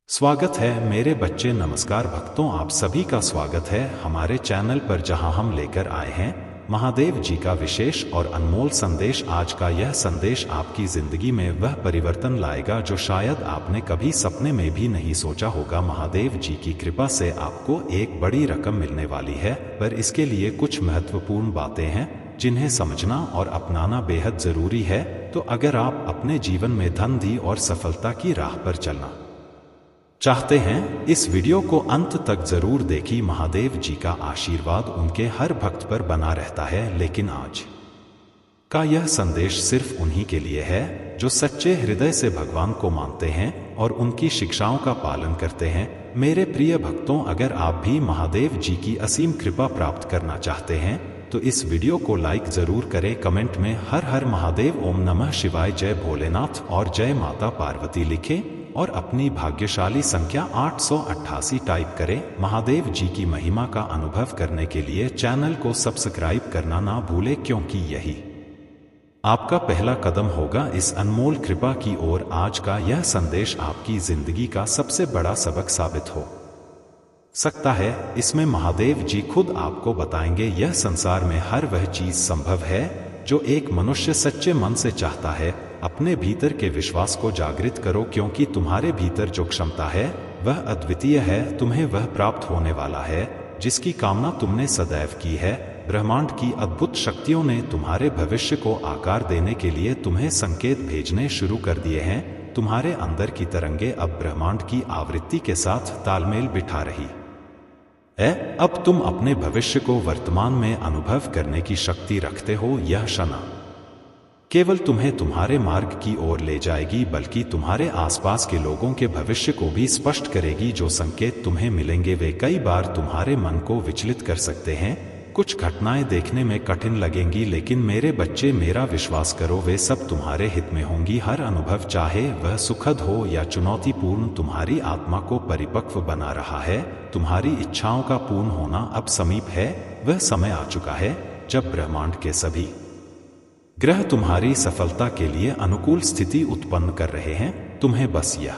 स्वागत है मेरे बच्चे। नमस्कार भक्तों, आप सभी का स्वागत है हमारे चैनल पर, जहां हम लेकर आए हैं महादेव जी का विशेष और अनमोल संदेश। आज का यह संदेश आपकी जिंदगी में वह परिवर्तन लाएगा जो शायद आपने कभी सपने में भी नहीं सोचा होगा। महादेव जी की कृपा से आपको एक बड़ी रकम मिलने वाली है, पर इसके लिए कुछ महत्वपूर्ण बातें हैं जिन्हें समझना और अपनाना बेहद जरूरी है। तो अगर आप अपने जीवन में धन और सफलता की राह पर चलना चाहते हैं, इस वीडियो को अंत तक जरूर देखिए। महादेव जी का आशीर्वाद उनके हर भक्त पर बना रहता है, लेकिन आज का यह संदेश सिर्फ उन्हीं के लिए है जो सच्चे हृदय से भगवान को मानते हैं और उनकी शिक्षाओं का पालन करते हैं। मेरे प्रिय भक्तों, अगर आप भी महादेव जी की असीम कृपा प्राप्त करना चाहते हैं तो इस वीडियो को लाइक जरूर करें। कमेंट में हर हर महादेव, ओम नमः शिवाय, जय भोलेनाथ और जय माता पार्वती लिखें और अपनी भाग्यशाली संख्या 888 टाइप करें। महादेव जी की महिमा का अनुभव करने के लिए चैनल को सब्सक्राइब करना ना भूलें, क्योंकि यही आपका पहला कदम होगा इस अनमोल कृपा की ओर। आज का यह संदेश आपकी जिंदगी का सबसे बड़ा सबक साबित हो सकता है। इसमें महादेव जी खुद आपको बताएंगे यह संसार में हर वह चीज संभव है जो एक मनुष्य सच्चे मन से चाहता है। अपने भीतर के विश्वास को जागृत करो, क्योंकि तुम्हारे भीतर जो क्षमता है वह अद्वितीय है। तुम्हें वह प्राप्त होने वाला है जिसकी कामना तुमने सदैव की है। ब्रह्मांड की अद्भुत शक्तियों ने तुम्हारे भविष्य को आकार देने के लिए तुम्हें संकेत भेजने शुरू कर दिए हैं। तुम्हारे अंदर की तरंगे अब ब्रह्मांड की आवृत्ति के साथ तालमेल बिठा रही है। अब तुम अपने भविष्य को वर्तमान में अनुभव करने की शक्ति रखते हो। यह क्षण केवल तुम्हें तुम्हारे मार्ग की ओर ले जाएगी, बल्कि तुम्हारे आसपास के लोगों के भविष्य को भी स्पष्ट करेगी। जो संकेत तुम्हें मिलेंगे वे कई बार तुम्हारे मन को विचलित कर सकते हैं। कुछ घटनाएं देखने में कठिन लगेंगी, लेकिन मेरे बच्चे, मेरा विश्वास करो, वे सब तुम्हारे हित में होंगी। हर अनुभव, चाहे वह सुखद हो या चुनौतीपूर्ण, तुम्हारी आत्मा को परिपक्व बना रहा है। तुम्हारी इच्छाओं का पूर्ण होना अब समीप है। वह समय आ चुका है जब ब्रह्मांड के सभी ग्रह तुम्हारी सफलता के लिए अनुकूल स्थिति उत्पन्न कर रहे हैं। तुम्हें बस यह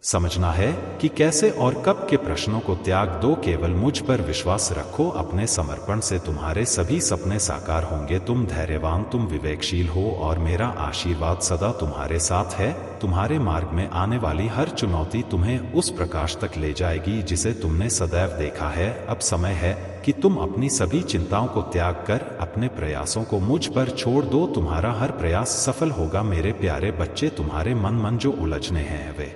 समझना है कि कैसे और कब के प्रश्नों को त्याग दो, केवल मुझ पर विश्वास रखो। अपने समर्पण से तुम्हारे सभी सपने साकार होंगे। तुम धैर्यवान, तुम विवेकशील हो और मेरा आशीर्वाद सदा तुम्हारे साथ है। तुम्हारे मार्ग में आने वाली हर चुनौती तुम्हें उस प्रकाश तक ले जाएगी जिसे तुमने सदैव देखा है। अब समय है कि तुम अपनी सभी चिंताओं को त्याग कर अपने प्रयासों को मुझ पर छोड़ दो। तुम्हारा हर प्रयास सफल होगा। मेरे प्यारे बच्चे, तुम्हारे मन जो उलझने हैं वे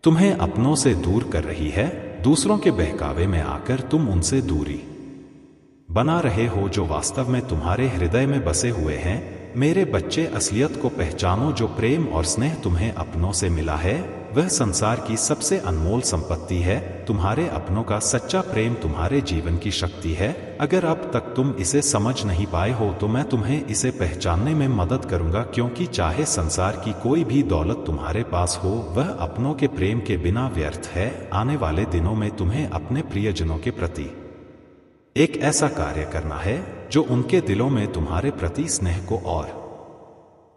तुम्हें अपनों से दूर कर रही है। दूसरों के बहकावे में आकर तुम उनसे दूरी बना रहे हो जो वास्तव में तुम्हारे हृदय में बसे हुए हैं। मेरे बच्चे, असलियत को पहचानो। जो प्रेम और स्नेह तुम्हें अपनों से मिला है वह संसार की सबसे अनमोल संपत्ति है। तुम्हारे अपनों का सच्चा प्रेम तुम्हारे जीवन की शक्ति है। अगर अब तक तुम इसे समझ नहीं पाए हो तो मैं तुम्हें इसे पहचानने में मदद करूंगा, क्योंकि चाहे संसार की कोई भी दौलत तुम्हारे पास हो, वह अपनों के प्रेम के बिना व्यर्थ है। आने वाले दिनों में तुम्हें अपने प्रियजनों के प्रति एक ऐसा कार्य करना है जो उनके दिलों में तुम्हारे प्रति स्नेह को और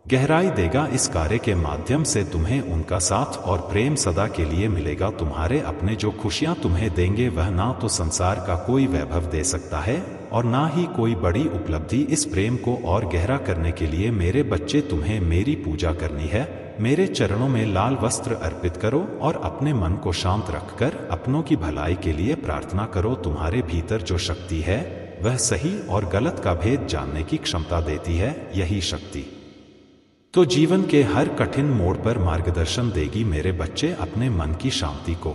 गहराई देगा। इस कार्य के माध्यम से तुम्हें उनका साथ और प्रेम सदा के लिए मिलेगा। तुम्हारे अपने जो खुशियां तुम्हें देंगे वह ना तो संसार का कोई वैभव दे सकता है और ना ही कोई बड़ी उपलब्धि। इस प्रेम को और गहरा करने के लिए मेरे बच्चे, तुम्हें मेरी पूजा करनी है। मेरे चरणों में लाल वस्त्र अर्पित करो और अपने मन को शांत रखकर अपनों की भलाई के लिए प्रार्थना करो। तुम्हारे भीतर जो शक्ति है वह सही और गलत का भेद जानने की क्षमता देती है। यही शक्ति तो जीवन के हर कठिन मोड़ पर मार्गदर्शन देगी। मेरे बच्चे, अपने मन की शांति को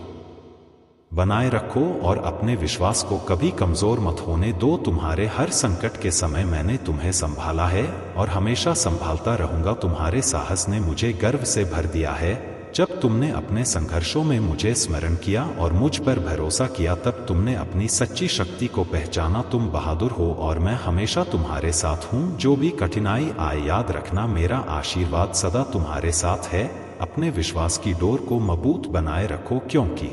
बनाए रखो और अपने विश्वास को कभी कमजोर मत होने दो। तुम्हारे हर संकट के समय मैंने तुम्हें संभाला है और हमेशा संभालता रहूंगा। तुम्हारे साहस ने मुझे गर्व से भर दिया है। जब तुमने अपने संघर्षों में मुझे स्मरण किया और मुझ पर भरोसा किया, तब तुमने अपनी सच्ची शक्ति को पहचाना। तुम बहादुर हो और मैं हमेशा तुम्हारे साथ हूँ। जो भी कठिनाई आए, याद रखना मेरा आशीर्वाद सदा तुम्हारे साथ है। अपने विश्वास की डोर को मजबूत बनाए रखो, क्योंकि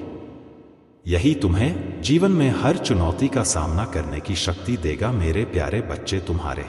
यही तुम्हें जीवन में हर चुनौती का सामना करने की शक्ति देगा। मेरे प्यारे बच्चे, तुम्हारे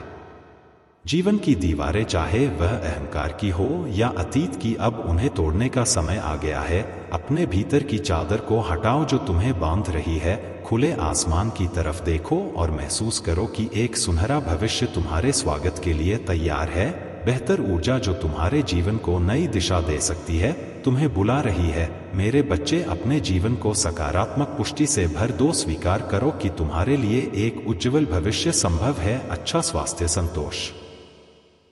जीवन की दीवारें, चाहे वह अहंकार की हो या अतीत की, अब उन्हें तोड़ने का समय आ गया है। अपने भीतर की चादर को हटाओ जो तुम्हें बांध रही है। खुले आसमान की तरफ देखो और महसूस करो कि एक सुनहरा भविष्य तुम्हारे स्वागत के लिए तैयार है। बेहतर ऊर्जा जो तुम्हारे जीवन को नई दिशा दे सकती है तुम्हें बुला रही है। मेरे बच्चे, अपने जीवन को सकारात्मक पुष्टि से भर दो। स्वीकार करो कि तुम्हारे लिए एक उज्जवल भविष्य संभव है। अच्छा स्वास्थ्य, संतोष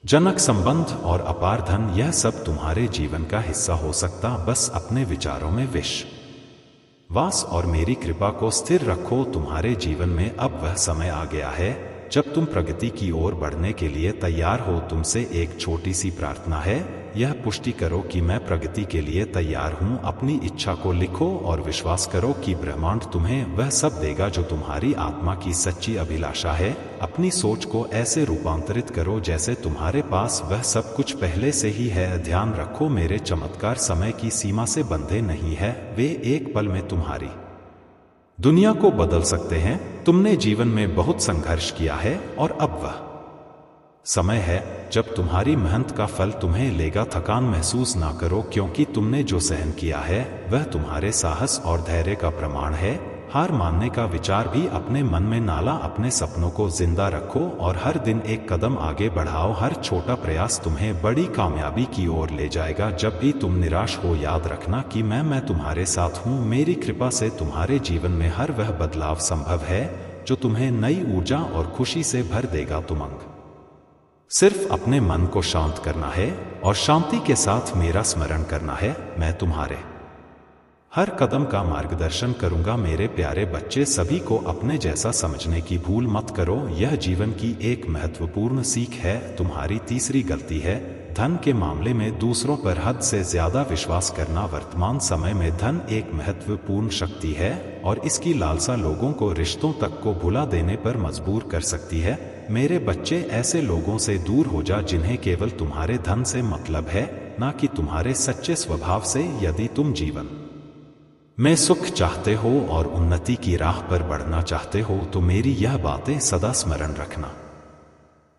जनक संबंध और अपार धन, यह सब तुम्हारे जीवन का हिस्सा हो सकता। बस अपने विचारों में विश्वास और मेरी कृपा को स्थिर रखो। तुम्हारे जीवन में अब वह समय आ गया है जब तुम प्रगति की ओर बढ़ने के लिए तैयार हो। तुमसे एक छोटी सी प्रार्थना है, यह पुष्टि करो कि मैं प्रगति के लिए तैयार हूँ। अपनी इच्छा को लिखो और विश्वास करो कि ब्रह्मांड तुम्हें वह सब देगा जो तुम्हारी आत्मा की सच्ची अभिलाषा है। अपनी सोच को ऐसे रूपांतरित करो जैसे तुम्हारे पास वह सब कुछ पहले से ही है। ध्यान रखो, मेरे चमत्कार समय की सीमा से बंधे नहीं है, वे एक पल में तुम्हारी दुनिया को बदल सकते हैं। तुमने जीवन में बहुत संघर्ष किया है और अब वह समय है जब तुम्हारी मेहनत का फल तुम्हें लेगा। थकान महसूस ना करो, क्योंकि तुमने जो सहन किया है वह तुम्हारे साहस और धैर्य का प्रमाण है। हार मानने का विचार भी अपने मन में ना ला। अपने सपनों को जिंदा रखो और हर दिन एक कदम आगे बढ़ाओ। हर छोटा प्रयास तुम्हें बड़ी कामयाबी की ओर ले जाएगा। जब भी तुम निराश हो, याद रखना कि मैं तुम्हारे साथ हूँ। मेरी कृपा से तुम्हारे जीवन में हर वह बदलाव संभव है जो तुम्हें नई ऊर्जा और खुशी से भर देगा। तुमंग सिर्फ अपने मन को शांत करना है और शांति के साथ मेरा स्मरण करना है। मैं तुम्हारे हर कदम का मार्गदर्शन करूंगा। मेरे प्यारे बच्चे, सभी को अपने जैसा समझने की भूल मत करो। यह जीवन की एक महत्वपूर्ण सीख है। तुम्हारी तीसरी गलती है धन के मामले में दूसरों पर हद से ज्यादा विश्वास करना। वर्तमान समय में धन एक महत्वपूर्ण शक्ति है और इसकी लालसा लोगों को रिश्तों तक को भुला देने पर मजबूर कर सकती है। मेरे बच्चे, ऐसे लोगों से दूर हो जा जिन्हें केवल तुम्हारे धन से मतलब है, ना कि तुम्हारे सच्चे स्वभाव से। यदि तुम जीवन में सुख चाहते हो और उन्नति की राह पर बढ़ना चाहते हो तो मेरी यह बातें सदा स्मरण रखना।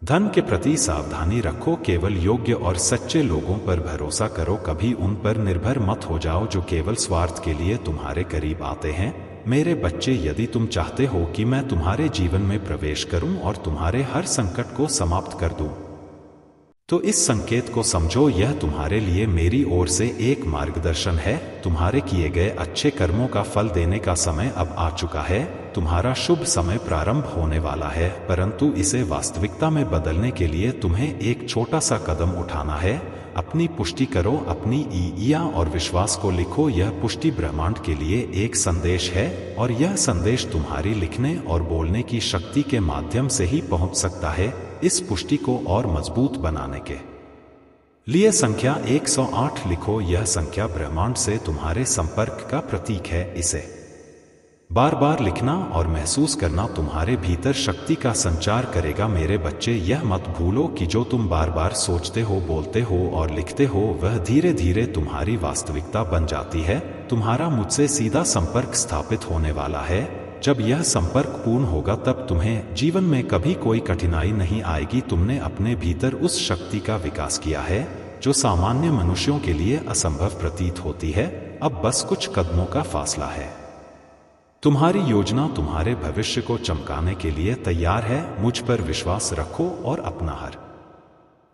धन के प्रति सावधानी रखो, केवल योग्य और सच्चे लोगों पर भरोसा करो। कभी उन पर निर्भर मत हो जाओ जो केवल स्वार्थ के लिए तुम्हारे करीब आते हैं। मेरे बच्चे, यदि तुम चाहते हो कि मैं तुम्हारे जीवन में प्रवेश करूं और तुम्हारे हर संकट को समाप्त कर दूं, तो इस संकेत को समझो, यह तुम्हारे लिए मेरी ओर से एक मार्गदर्शन है। तुम्हारे किए गए अच्छे कर्मों का फल देने का समय अब आ चुका है। तुम्हारा शुभ समय प्रारंभ होने वाला है, परंतु इसे वास्तविकता में बदलने के लिए तुम्हें एक छोटा सा कदम उठाना है। अपनी पुष्टि करो, अपनी ईया और विश्वास को लिखो। यह पुष्टि ब्रह्मांड के लिए एक संदेश है और यह संदेश तुम्हारी लिखने और बोलने की शक्ति के माध्यम से ही पहुंच सकता है। इस पुष्टि को और मजबूत बनाने के लिए संख्या 108 लिखो। यह संख्या ब्रह्मांड से तुम्हारे संपर्क का प्रतीक है। इसे बार बार लिखना और महसूस करना तुम्हारे भीतर शक्ति का संचार करेगा। मेरे बच्चे, यह मत भूलो कि जो तुम बार बार सोचते हो, बोलते हो और लिखते हो वह धीरे धीरे तुम्हारी वास्तविकता बन जाती है। तुम्हारा मुझसे सीधा संपर्क स्थापित होने वाला है। जब यह संपर्क पूर्ण होगा तब तुम्हें जीवन में कभी कोई कठिनाई नहीं आएगी। तुमने अपने भीतर उस शक्ति का विकास किया है जो सामान्य मनुष्यों के लिए असंभव प्रतीत होती है। अब बस कुछ कदमों का फासला है। तुम्हारी योजना तुम्हारे भविष्य को चमकाने के लिए तैयार है। मुझ पर विश्वास रखो और अपना हर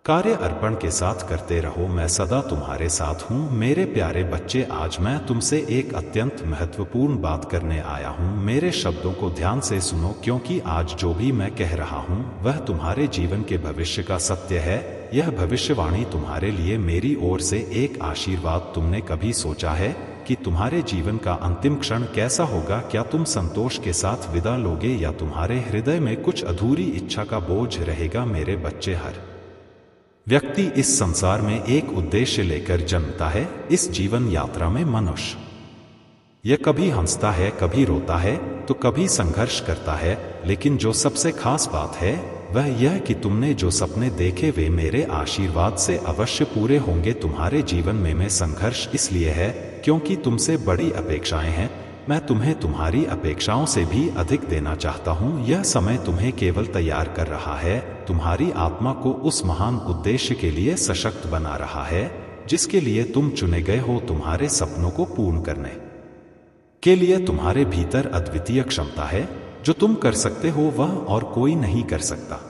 कार्य अर्पण के साथ करते रहो। मैं सदा तुम्हारे साथ हूँ। मेरे प्यारे बच्चे, आज मैं तुमसे एक अत्यंत महत्वपूर्ण बात करने आया हूँ। मेरे शब्दों को ध्यान से सुनो, क्योंकि आज जो भी मैं कह रहा हूँ वह तुम्हारे जीवन के भविष्य का सत्य है। यह भविष्यवाणी तुम्हारे लिए मेरी ओर से एक आशीर्वाद। तुमने कभी सोचा है कि तुम्हारे जीवन का अंतिम क्षण कैसा होगा? क्या तुम संतोष के साथ विदा लोगे या तुम्हारे हृदय में कुछ अधूरी इच्छा का बोझ रहेगा? मेरे बच्चे, हर व्यक्ति इस संसार में एक उद्देश्य लेकर जन्मता है। इस जीवन यात्रा में मनुष्य यह कभी हंसता है, कभी रोता है, तो कभी संघर्ष करता है। लेकिन जो सबसे खास बात है वह यह कि तुमने जो सपने देखे वे मेरे आशीर्वाद से अवश्य पूरे होंगे। तुम्हारे जीवन में संघर्ष इसलिए है क्योंकि तुमसे बड़ी अपेक्षाएं हैं। मैं तुम्हें तुम्हारी अपेक्षाओं से भी अधिक देना चाहता हूँ। यह समय तुम्हें केवल तैयार कर रहा है, तुम्हारी आत्मा को उस महान उद्देश्य के लिए सशक्त बना रहा है जिसके लिए तुम चुने गए हो। तुम्हारे सपनों को पूर्ण करने के लिए तुम्हारे भीतर अद्वितीय क्षमता है। जो तुम कर सकते हो वह और कोई नहीं कर सकता,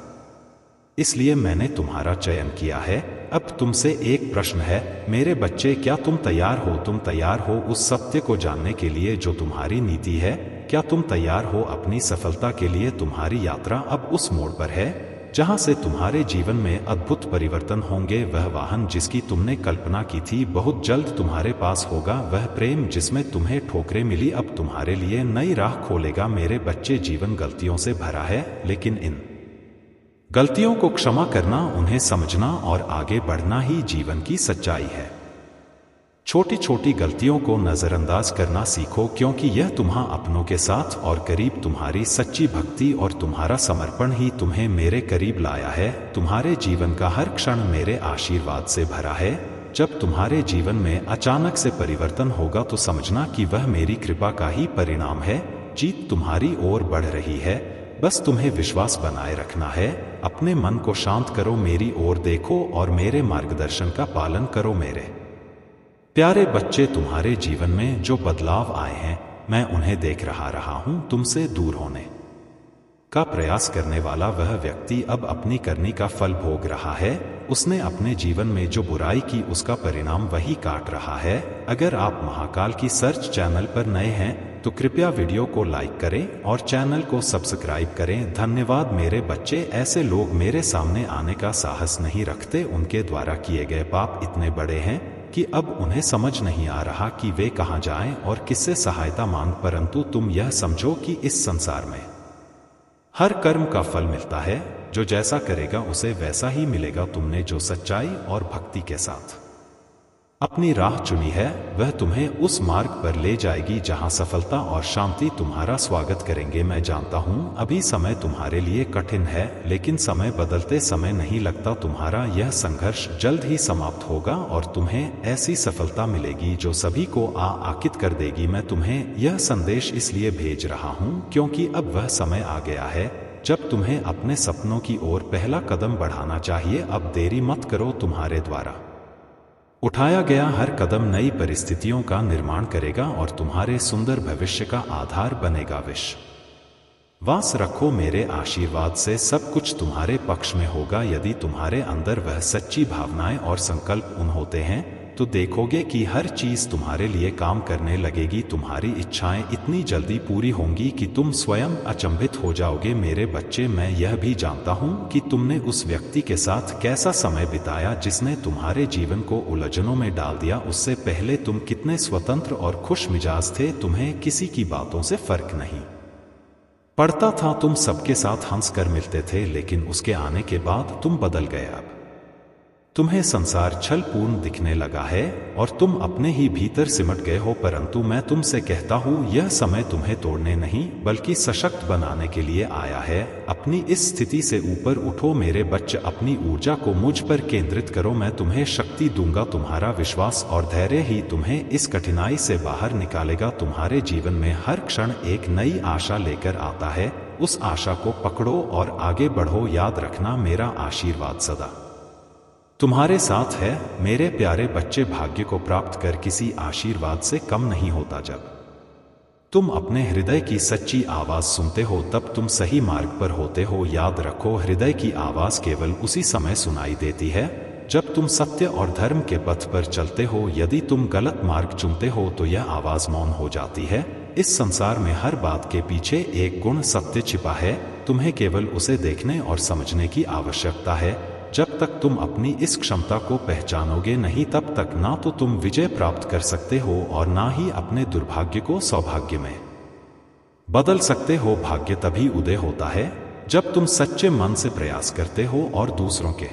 इसलिए मैंने तुम्हारा चयन किया है। अब तुमसे एक प्रश्न है मेरे बच्चे, क्या तुम तैयार हो? तुम तैयार हो उस सत्य को जानने के लिए जो तुम्हारी नीति है? क्या तुम तैयार हो अपनी सफलता के लिए? तुम्हारी यात्रा अब उस मोड़ पर है जहां से तुम्हारे जीवन में अद्भुत परिवर्तन होंगे। वह वाहन जिसकी तुमने कल्पना की थी बहुत जल्द तुम्हारे पास होगा। वह प्रेम जिसमें तुम्हें ठोकरें मिली अब तुम्हारे लिए नई राह खोलेगा। मेरे बच्चे, जीवन गलतियों से भरा है, लेकिन इन गलतियों को क्षमा करना, उन्हें समझना और आगे बढ़ना ही जीवन की सच्चाई है। छोटी छोटी गलतियों को नजरअंदाज करना सीखो, क्योंकि यह तुम्हारे अपनों के साथ और करीब तुम्हारी सच्ची भक्ति और तुम्हारा समर्पण ही तुम्हें मेरे करीब लाया है। तुम्हारे जीवन का हर क्षण मेरे आशीर्वाद से भरा है। जब तुम्हारे जीवन में अचानक से परिवर्तन होगा तो समझना कि वह मेरी कृपा का ही परिणाम है। जीत तुम्हारी ओर बढ़ रही है, बस तुम्हें विश्वास बनाए रखना है। अपने मन को शांत करो, मेरी ओर देखो और मेरे मार्गदर्शन का पालन करो। मेरे प्यारे बच्चे, तुम्हारे जीवन में जो बदलाव आए हैं मैं उन्हें देख रहा हूं। तुमसे दूर होने का प्रयास करने वाला वह व्यक्ति अब अपनी करनी का फल भोग रहा है। उसने अपने जीवन में जो बुराई की उसका परिणाम वही काट रहा है। अगर आप महाकाल की सर्च चैनल पर नए हैं तो कृपया वीडियो को लाइक करें और चैनल को सब्सक्राइब करें। धन्यवाद मेरे बच्चे। ऐसे लोग मेरे सामने आने का साहस नहीं रखते। उनके द्वारा किए गए पाप इतने बड़े हैं कि अब उन्हें समझ नहीं आ रहा कि वे कहां जाएं और किससे सहायता मांग। परंतु तुम यह समझो कि इस संसार में हर कर्म का फल मिलता है। जो जैसा करेगा उसे वैसा ही मिलेगा। तुमने जो सच्चाई और भक्ति के साथ अपनी राह चुनी है वह तुम्हें उस मार्ग पर ले जाएगी जहां सफलता और शांति तुम्हारा स्वागत करेंगे। मैं जानता हूं अभी समय तुम्हारे लिए कठिन है, लेकिन समय बदलते समय नहीं लगता। तुम्हारा यह संघर्ष जल्द ही समाप्त होगा और तुम्हें ऐसी सफलता मिलेगी जो सभी को आकित कर देगी। मैं तुम्हें यह संदेश इसलिए भेज रहा हूं क्योंकि अब वह समय आ गया है जब तुम्हें अपने सपनों की ओर पहला कदम बढ़ाना चाहिए। अब देरी मत करो। तुम्हारे द्वारा उठाया गया हर कदम नई परिस्थितियों का निर्माण करेगा और तुम्हारे सुंदर भविष्य का आधार बनेगा। विश्वास रखो, मेरे आशीर्वाद से सब कुछ तुम्हारे पक्ष में होगा। यदि तुम्हारे अंदर वह सच्ची भावनाएं और संकल्प होते हैं तो देखोगे कि हर चीज तुम्हारे लिए काम करने लगेगी। तुम्हारी इच्छाएं इतनी जल्दी पूरी होंगी कि तुम स्वयं अचंभित हो जाओगे। मेरे बच्चे, मैं यह भी जानता हूं कि तुमने उस व्यक्ति के साथ कैसा समय बिताया जिसने तुम्हारे जीवन को उलझनों में डाल दिया। उससे पहले तुम कितने स्वतंत्र और खुश मिजाज थे। तुम्हें किसी की बातों से फर्क नहीं पड़ता था। तुम सबके साथ हंस कर मिलते थे, लेकिन उसके आने के बाद तुम बदल गए। अब तुम्हें संसार छलपूर्ण दिखने लगा है और तुम अपने ही भीतर सिमट गए हो। परंतु मैं तुमसे कहता हूं यह समय तुम्हें तोड़ने नहीं बल्कि सशक्त बनाने के लिए आया है। अपनी इस स्थिति से ऊपर उठो मेरे बच्चे, अपनी ऊर्जा को मुझ पर केंद्रित करो। मैं तुम्हें शक्ति दूंगा। तुम्हारा विश्वास और धैर्य ही तुम्हें इस कठिनाई से बाहर निकालेगा। तुम्हारे जीवन में हर क्षण एक नई आशा लेकर आता है। उस आशा को पकड़ो और आगे बढ़ो। याद रखना, मेरा आशीर्वाद सदा तुम्हारे साथ है। मेरे प्यारे बच्चे, भाग्य को प्राप्त कर किसी आशीर्वाद से कम नहीं होता। जब तुम अपने हृदय की सच्ची आवाज सुनते हो तब तुम सही मार्ग पर होते हो। याद रखो, हृदय की आवाज केवल उसी समय सुनाई देती है जब तुम सत्य और धर्म के पथ पर चलते हो। यदि तुम गलत मार्ग चुनते हो तो यह आवाज मौन हो जाती है। इस संसार में हर बात के पीछे एक गुण सत्य छिपा है। तुम्हें केवल उसे देखने और समझने की आवश्यकता है। जब तक तुम अपनी इस क्षमता को पहचानोगे नहीं तब तक ना तो तुम विजय प्राप्त कर सकते हो और ना ही अपने दुर्भाग्य को सौभाग्य में बदल सकते हो। भाग्य तभी उदय होता है जब तुम सच्चे मन से प्रयास करते हो और दूसरों के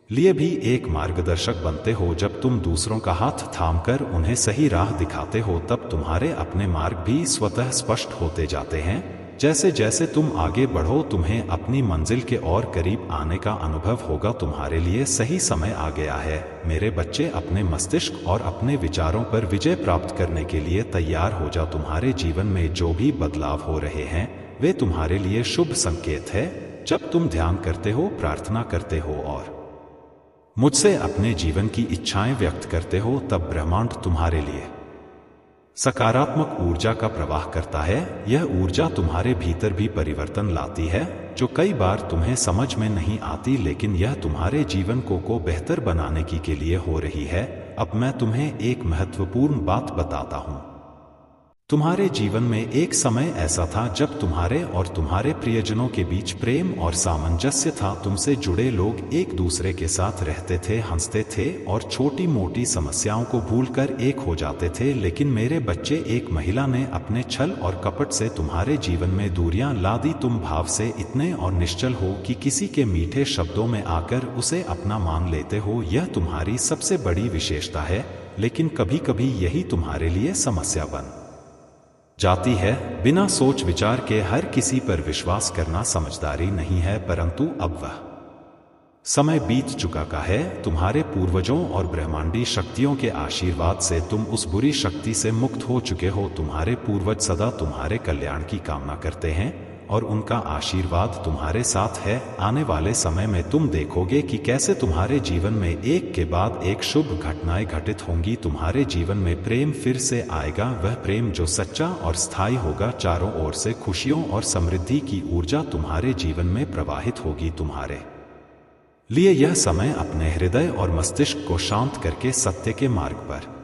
लिए भी एक मार्गदर्शक बनते हो। जब तुम दूसरों का हाथ थामकर उन्हें सही राह दिखाते हो तब तुम्हारे अपने मार्ग भी स्वतः स्पष्ट होते जाते हैं। जैसे जैसे तुम आगे बढ़ो तुम्हें अपनी मंजिल के और करीब आने का अनुभव होगा। तुम्हारे लिए सही समय आ गया है मेरे बच्चे। अपने मस्तिष्क और अपने विचारों पर विजय प्राप्त करने के लिए तैयार हो जा। तुम्हारे जीवन में जो भी बदलाव हो रहे हैं वे तुम्हारे लिए शुभ संकेत है। जब तुम ध्यान करते हो, प्रार्थना करते हो और मुझसे अपने जीवन की इच्छाएं व्यक्त करते हो, तब ब्रह्मांड तुम्हारे लिए सकारात्मक ऊर्जा का प्रवाह करता है। यह ऊर्जा तुम्हारे भीतर भी परिवर्तन लाती है जो कई बार तुम्हें समझ में नहीं आती, लेकिन यह तुम्हारे जीवन को बेहतर बनाने की के लिए हो रही है। अब मैं तुम्हें एक महत्वपूर्ण बात बताता हूं। तुम्हारे जीवन में एक समय ऐसा था जब तुम्हारे और तुम्हारे प्रियजनों के बीच प्रेम और सामंजस्य था। तुमसे जुड़े लोग एक दूसरे के साथ रहते थे, हंसते थे और छोटी मोटी समस्याओं को भूलकर एक हो जाते थे। लेकिन मेरे बच्चे, एक महिला ने अपने छल और कपट से तुम्हारे जीवन में दूरियां ला दी। तुम भाव से इतने और निश्चल हो कि किसी के मीठे शब्दों में आकर उसे अपना मान लेते हो। यह तुम्हारी सबसे बड़ी विशेषता है, लेकिन कभी कभी यही तुम्हारे लिए समस्या बन जाती है। बिना सोच विचार के हर किसी पर विश्वास करना समझदारी नहीं है, परंतु अब वह समय बीत चुका का है। तुम्हारे पूर्वजों और ब्रह्मांडी शक्तियों के आशीर्वाद से तुम उस बुरी शक्ति से मुक्त हो चुके हो। तुम्हारे पूर्वज सदा तुम्हारे कल्याण की कामना करते हैं और उनका आशीर्वाद तुम्हारे साथ है। आने वाले समय में तुम देखोगे कि कैसे तुम्हारे जीवन में एक के बाद एक शुभ घटनाएं घटित होंगी। तुम्हारे जीवन में प्रेम फिर से आएगा, वह प्रेम जो सच्चा और स्थायी होगा। चारों ओर से खुशियों और समृद्धि की ऊर्जा तुम्हारे जीवन में प्रवाहित होगी। तुम्हारे लिए यह समय अपने हृदय और मस्तिष्क को शांत करके सत्य के मार्ग पर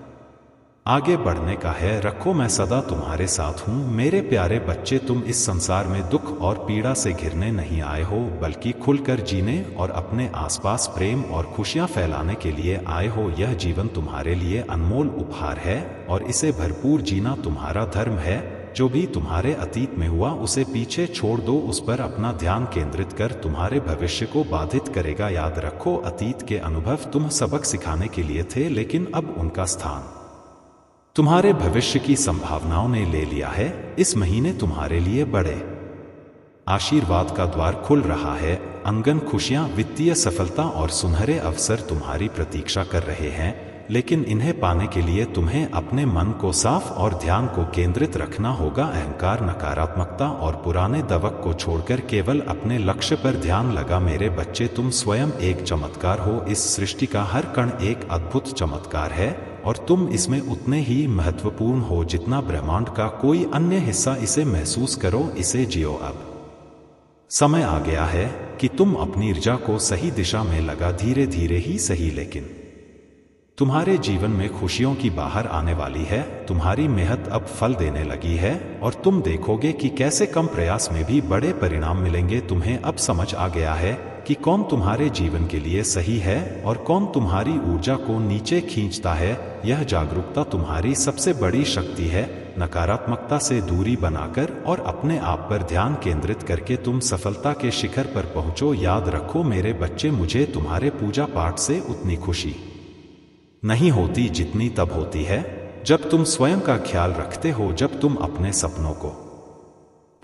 आगे बढ़ने का है। रखो, मैं सदा तुम्हारे साथ हूँ मेरे प्यारे बच्चे। तुम इस संसार में दुख और पीड़ा से घिरने नहीं आए हो, बल्कि खुलकर जीने और अपने आसपास प्रेम और खुशियाँ फैलाने के लिए आए हो। यह जीवन तुम्हारे लिए अनमोल उपहार है और इसे भरपूर जीना तुम्हारा धर्म है। जो भी तुम्हारे अतीत में हुआ उसे पीछे छोड़ दो, उस पर अपना ध्यान केंद्रित कर तुम्हारे भविष्य को बाधित करेगा। याद रखो, अतीत के अनुभव तुम सबक सिखाने के लिए थे, लेकिन अब उनका स्थान तुम्हारे भविष्य की संभावनाओं ने ले लिया है। इस महीने तुम्हारे लिए बड़े आशीर्वाद का द्वार खुल रहा है। अंगन खुशियां, वित्तीय सफलता और सुनहरे अवसर तुम्हारी प्रतीक्षा कर रहे हैं, लेकिन इन्हें पाने के लिए तुम्हें अपने मन को साफ और ध्यान को केंद्रित रखना होगा। अहंकार, नकारात्मकता और पुराने दवक को छोड़कर केवल अपने लक्ष्य पर ध्यान लगा। मेरे बच्चे, तुम स्वयं एक चमत्कार हो। इस सृष्टि का हर कण एक अद्भुत चमत्कार है और तुम इसमें उतने ही महत्वपूर्ण हो जितना ब्रह्मांड का कोई अन्य हिस्सा। इसे महसूस करो, इसे जियो। अब समय आ गया है कि तुम अपनी ऊर्जा को सही दिशा में लगा, धीरे धीरे ही सही, लेकिन तुम्हारे जीवन में खुशियों की बाहर आने वाली है। तुम्हारी मेहनत अब फल देने लगी है और तुम देखोगे कि कैसे कम प्रयास में भी बड़े परिणाम मिलेंगे। तुम्हें अब समझ आ गया है कि कौन तुम्हारे जीवन के लिए सही है और कौन तुम्हारी ऊर्जा को नीचे खींचता है। यह जागरूकता तुम्हारी सबसे बड़ी शक्ति है। नकारात्मकता से दूरी बनाकर और अपने आप पर ध्यान केंद्रित करके तुम सफलता के शिखर पर पहुंचो। याद रखो मेरे बच्चे, मुझे तुम्हारे पूजा पाठ से उतनी खुशी नहीं होती जितनी तब होती है जब तुम स्वयं का ख्याल रखते हो, जब तुम अपने सपनों को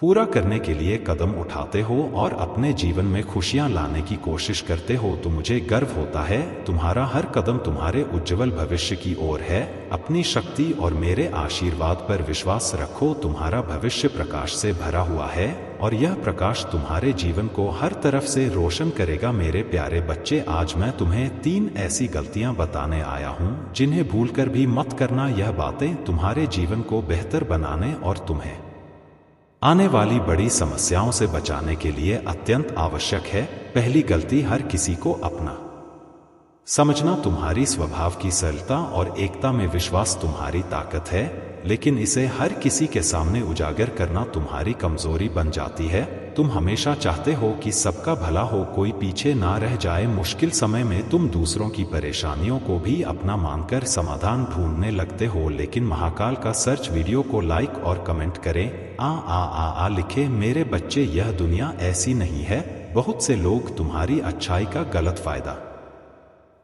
पूरा करने के लिए कदम उठाते हो और अपने जीवन में खुशियां लाने की कोशिश करते हो। तो मुझे गर्व होता है। तुम्हारा हर कदम तुम्हारे उज्जवल भविष्य की ओर है। अपनी शक्ति और मेरे आशीर्वाद पर विश्वास रखो। तुम्हारा भविष्य प्रकाश से भरा हुआ है और यह प्रकाश तुम्हारे जीवन को हर तरफ से रोशन करेगा। मेरे प्यारे बच्चे, आज मैं तुम्हें 3 ऐसी गलतियां बताने आया हूं जिन्हें भूलकर भी मत करना। यह बातें तुम्हारे जीवन को बेहतर बनाने और तुम्हें आने वाली बड़ी समस्याओं से बचाने के लिए अत्यंत आवश्यक है। पहली गलती, हर किसी को अपना समझना। तुम्हारी स्वभाव की सरलता और एकता में विश्वास तुम्हारी ताकत है, लेकिन इसे हर किसी के सामने उजागर करना तुम्हारी कमजोरी बन जाती है। तुम हमेशा चाहते हो कि सबका भला हो, कोई पीछे ना रह जाए। मुश्किल समय में तुम दूसरों की परेशानियों को भी अपना मानकर समाधान ढूंढने लगते हो। लेकिन महाकाल का सर्च वीडियो को लाइक और कमेंट करें, आ लिखे। मेरे बच्चे, यह दुनिया ऐसी नहीं है। बहुत से लोग तुम्हारी अच्छाई का गलत फायदा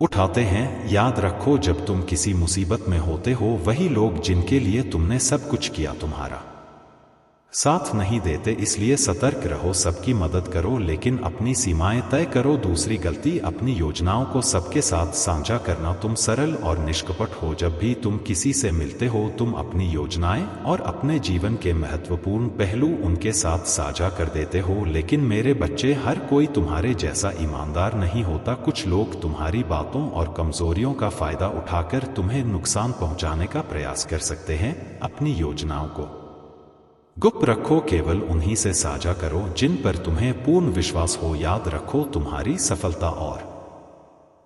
उठाते हैं। याद रखो, जब तुम किसी मुसीबत में होते हो, वही लोग जिनके लिए तुमने सब कुछ किया तुम्हारा साथ नहीं देते, इसलिए सतर्क रहो, सबकी मदद करो लेकिन अपनी सीमाएं तय करो। दूसरी गलती, अपनी योजनाओं को सबके साथ साझा करना। तुम सरल और निष्कपट हो, जब भी तुम किसी से मिलते हो तुम अपनी योजनाएं और अपने जीवन के महत्वपूर्ण पहलू उनके साथ साझा कर देते हो। लेकिन मेरे बच्चे, हर कोई तुम्हारे जैसा ईमानदार नहीं होता। कुछ लोग तुम्हारी बातों और कमजोरियों का फायदा उठाकर तुम्हें नुकसान पहुंचाने का प्रयास कर सकते हैं। अपनी योजनाओं को गुप्त रखो, केवल उन्हीं से साझा करो जिन पर तुम्हें पूर्ण विश्वास हो। याद रखो, तुम्हारी सफलता और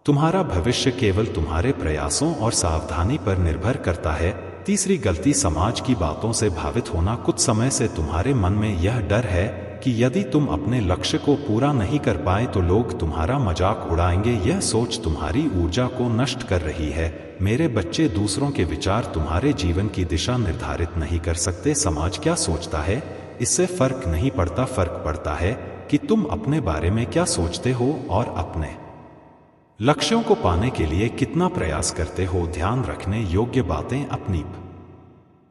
तुम्हारा भविष्य केवल तुम्हारे प्रयासों और सावधानी पर निर्भर करता है। तीसरी गलती, समाज की बातों से भावित होना। कुछ समय से तुम्हारे मन में यह डर है कि यदि तुम अपने लक्ष्य को पूरा नहीं कर पाए तो लोग तुम्हारा मजाक उड़ाएंगे। यह सोच तुम्हारी ऊर्जा को नष्ट कर रही है। मेरे बच्चे, दूसरों के विचार तुम्हारे जीवन की दिशा निर्धारित नहीं कर सकते। समाज क्या सोचता है इससे फर्क नहीं पड़ता, फर्क पड़ता है कि तुम अपने बारे में क्या सोचते हो और अपने लक्ष्यों को पाने के लिए कितना प्रयास करते हो। ध्यान रखने योग्य बातें, अपनी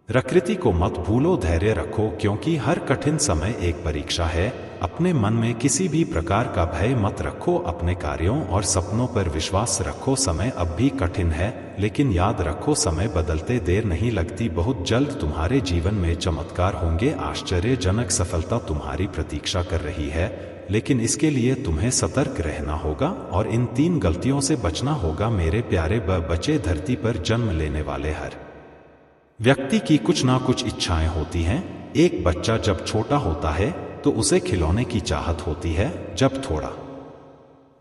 प्रकृति को मत भूलो, धैर्य रखो क्योंकि हर कठिन समय एक परीक्षा है। अपने मन में किसी भी प्रकार का भय मत रखो, अपने कार्यों और सपनों पर विश्वास रखो। समय अब भी कठिन है लेकिन याद रखो, समय बदलते देर नहीं लगती। बहुत जल्द तुम्हारे जीवन में चमत्कार होंगे, आश्चर्यजनक सफलता तुम्हारी प्रतीक्षा कर रही है। लेकिन इसके लिए तुम्हें सतर्क रहना होगा और इन 3 गलतियों से बचना होगा। मेरे प्यारे बच्चे, धरती पर जन्म लेने वाले हर व्यक्ति की कुछ ना कुछ इच्छाएं होती हैं। एक बच्चा जब छोटा होता है तो उसे खिलौने की चाहत होती है, जब थोड़ा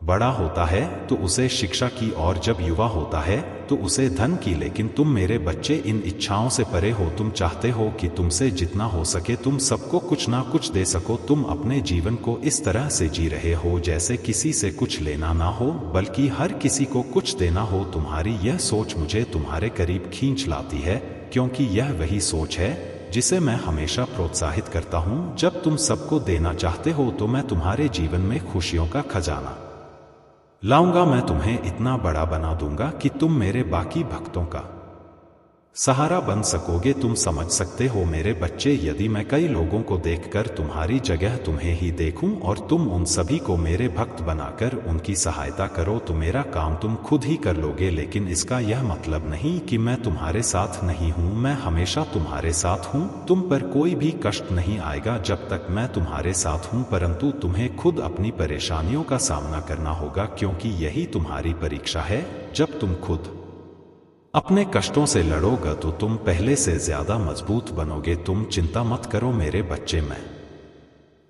बड़ा होता है तो उसे शिक्षा की और जब युवा होता है तो उसे धन की। लेकिन तुम मेरे बच्चे इन इच्छाओं से परे हो। तुम चाहते हो कि तुमसे जितना हो सके तुम सबको कुछ ना कुछ दे सको। तुम अपने जीवन को इस तरह से जी रहे हो जैसे किसी से कुछ लेना ना हो बल्कि हर किसी को कुछ देना हो। तुम्हारी यह सोच मुझे तुम्हारे करीब खींच लाती है क्योंकि यह वही सोच है जिसे मैं हमेशा प्रोत्साहित करता हूं। जब तुम सबको देना चाहते हो तो मैं तुम्हारे जीवन में खुशियों का खजाना लाऊंगा। मैं तुम्हें इतना बड़ा बना दूंगा कि तुम मेरे बाकी भक्तों का सहारा बन सकोगे। तुम समझ सकते हो मेरे बच्चे, यदि मैं कई लोगों को देखकर तुम्हारी जगह तुम्हें ही देखूं और तुम उन सभी को मेरे भक्त बनाकर उनकी सहायता करो तो मेरा काम तुम खुद ही कर लोगे। लेकिन इसका यह मतलब नहीं कि मैं तुम्हारे साथ नहीं हूं, मैं हमेशा तुम्हारे साथ हूं। तुम पर कोई भी कष्ट नहीं आएगा जब तक मैं तुम्हारे साथ हूं, परंतु तुम्हें खुद अपनी परेशानियों का सामना करना होगा क्योंकि यही तुम्हारी परीक्षा है। जब तुम खुद अपने कष्टों से लड़ोगे तो तुम पहले से ज्यादा मजबूत बनोगे। तुम चिंता मत करो मेरे बच्चे, मैं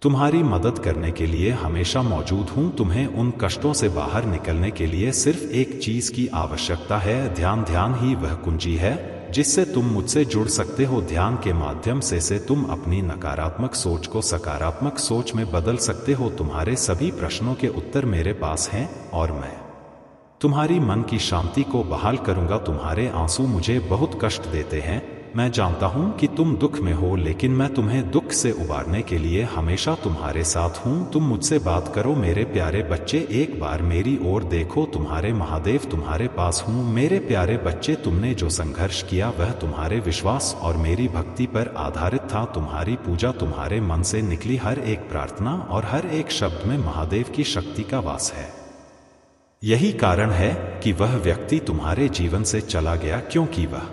तुम्हारी मदद करने के लिए हमेशा मौजूद हूं। तुम्हें उन कष्टों से बाहर निकलने के लिए सिर्फ एक चीज की आवश्यकता है, ध्यान। ध्यान ही वह कुंजी है जिससे तुम मुझसे जुड़ सकते हो। ध्यान के माध्यम से तुम अपनी नकारात्मक सोच को सकारात्मक सोच में बदल सकते हो। तुम्हारे सभी प्रश्नों के उत्तर मेरे पास हैं और मैं तुम्हारी मन की शांति को बहाल करूंगा। तुम्हारे आंसू मुझे बहुत कष्ट देते हैं, मैं जानता हूं कि तुम दुख में हो, लेकिन मैं तुम्हें दुख से उबारने के लिए हमेशा तुम्हारे साथ हूं। तुम मुझसे बात करो मेरे प्यारे बच्चे, एक बार मेरी ओर देखो, तुम्हारे महादेव तुम्हारे पास हूं। मेरे प्यारे बच्चे, तुमने जो संघर्ष किया वह तुम्हारे विश्वास और मेरी भक्ति पर आधारित था। तुम्हारी पूजा, तुम्हारे मन से निकली हर एक प्रार्थना और हर एक शब्द में महादेव की शक्ति का वास है। यही कारण है कि वह व्यक्ति तुम्हारे जीवन से चला गया, क्योंकि वह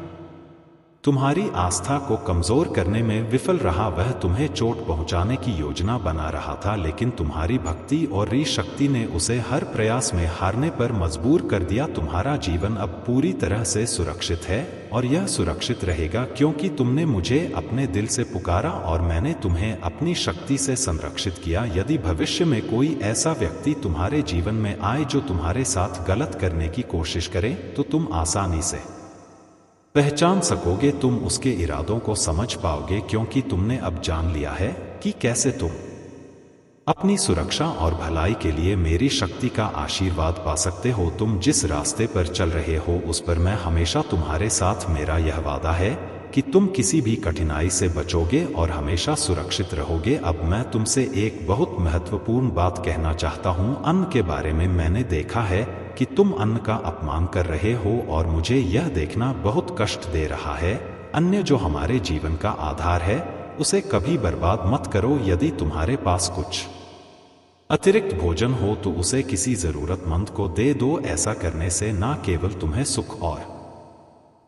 तुम्हारी आस्था को कमजोर करने में विफल रहा। वह तुम्हें चोट पहुंचाने की योजना बना रहा था, लेकिन तुम्हारी भक्ति और शक्ति ने उसे हर प्रयास में हारने पर मजबूर कर दिया। तुम्हारा जीवन अब पूरी तरह से सुरक्षित है और यह सुरक्षित रहेगा क्योंकि तुमने मुझे अपने दिल से पुकारा और मैंने तुम्हें अपनी शक्ति से संरक्षित किया। यदि भविष्य में कोई ऐसा व्यक्ति तुम्हारे जीवन में आए जो तुम्हारे साथ गलत करने की कोशिश करे तो तुम आसानी से पहचान सकोगे, तुम उसके इरादों को समझ पाओगे क्योंकि तुमने अब जान लिया है कि कैसे तुम अपनी सुरक्षा और भलाई के लिए मेरी शक्ति का आशीर्वाद पा सकते हो। तुम जिस रास्ते पर चल रहे हो उस पर मैं हमेशा तुम्हारे साथ। मेरा यह वादा है कि तुम किसी भी कठिनाई से बचोगे और हमेशा सुरक्षित रहोगे। अब मैं तुमसे एक बहुत महत्वपूर्ण बात कहना चाहता हूं। अन्न के बारे में मैंने देखा है कि तुम अन्न का अपमान कर रहे हो और मुझे यह देखना बहुत कष्ट दे रहा है। अन्न जो हमारे जीवन का आधार है, उसे कभी बर्बाद मत करो। यदि तुम्हारे पास कुछ अतिरिक्त भोजन हो तो उसे किसी जरूरतमंद को दे दो। ऐसा करने से न केवल तुम्हें सुख और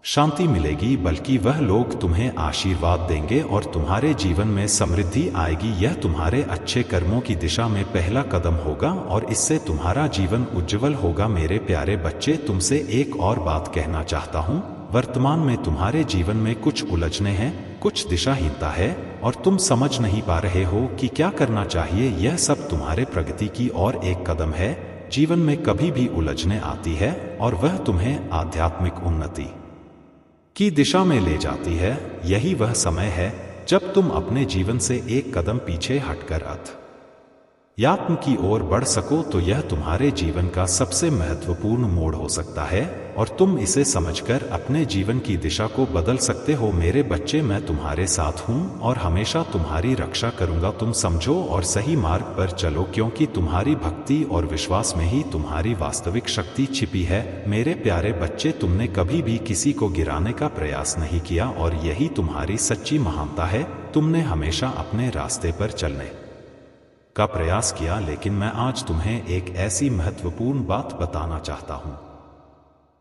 शांति मिलेगी, बल्कि वह लोग तुम्हें आशीर्वाद देंगे और तुम्हारे जीवन में समृद्धि आएगी। यह तुम्हारे अच्छे कर्मों की दिशा में पहला कदम होगा और इससे तुम्हारा जीवन उज्जवल होगा। मेरे प्यारे बच्चे, तुमसे एक और बात कहना चाहता हूँ। वर्तमान में तुम्हारे जीवन में कुछ उलझने हैं, कुछ दिशाहीनता है और तुम समझ नहीं पा रहे हो कि क्या करना चाहिए। यह सब तुम्हारे प्रगति की ओर एक कदम है। जीवन में कभी भी उलझने आती है और वह तुम्हें आध्यात्मिक उन्नति की दिशा में ले जाती है। यही वह समय है जब तुम अपने जीवन से एक कदम पीछे हटकर अध्यात्म की ओर बढ़ सको। तो यह तुम्हारे जीवन का सबसे महत्वपूर्ण मोड़ हो सकता है और तुम इसे समझकर अपने जीवन की दिशा को बदल सकते हो। मेरे बच्चे, मैं तुम्हारे साथ हूँ और हमेशा तुम्हारी रक्षा करूंगा। तुम समझो और सही मार्ग पर चलो, क्योंकि तुम्हारी भक्ति और विश्वास में ही तुम्हारी वास्तविक शक्ति छिपी है। मेरे प्यारे बच्चे, तुमने कभी भी किसी को गिराने का प्रयास नहीं किया और यही तुम्हारी सच्ची महानता है। तुमने हमेशा अपने रास्ते पर चलने का प्रयास किया, लेकिन मैं आज तुम्हें एक ऐसी महत्वपूर्ण बात बताना चाहता हूं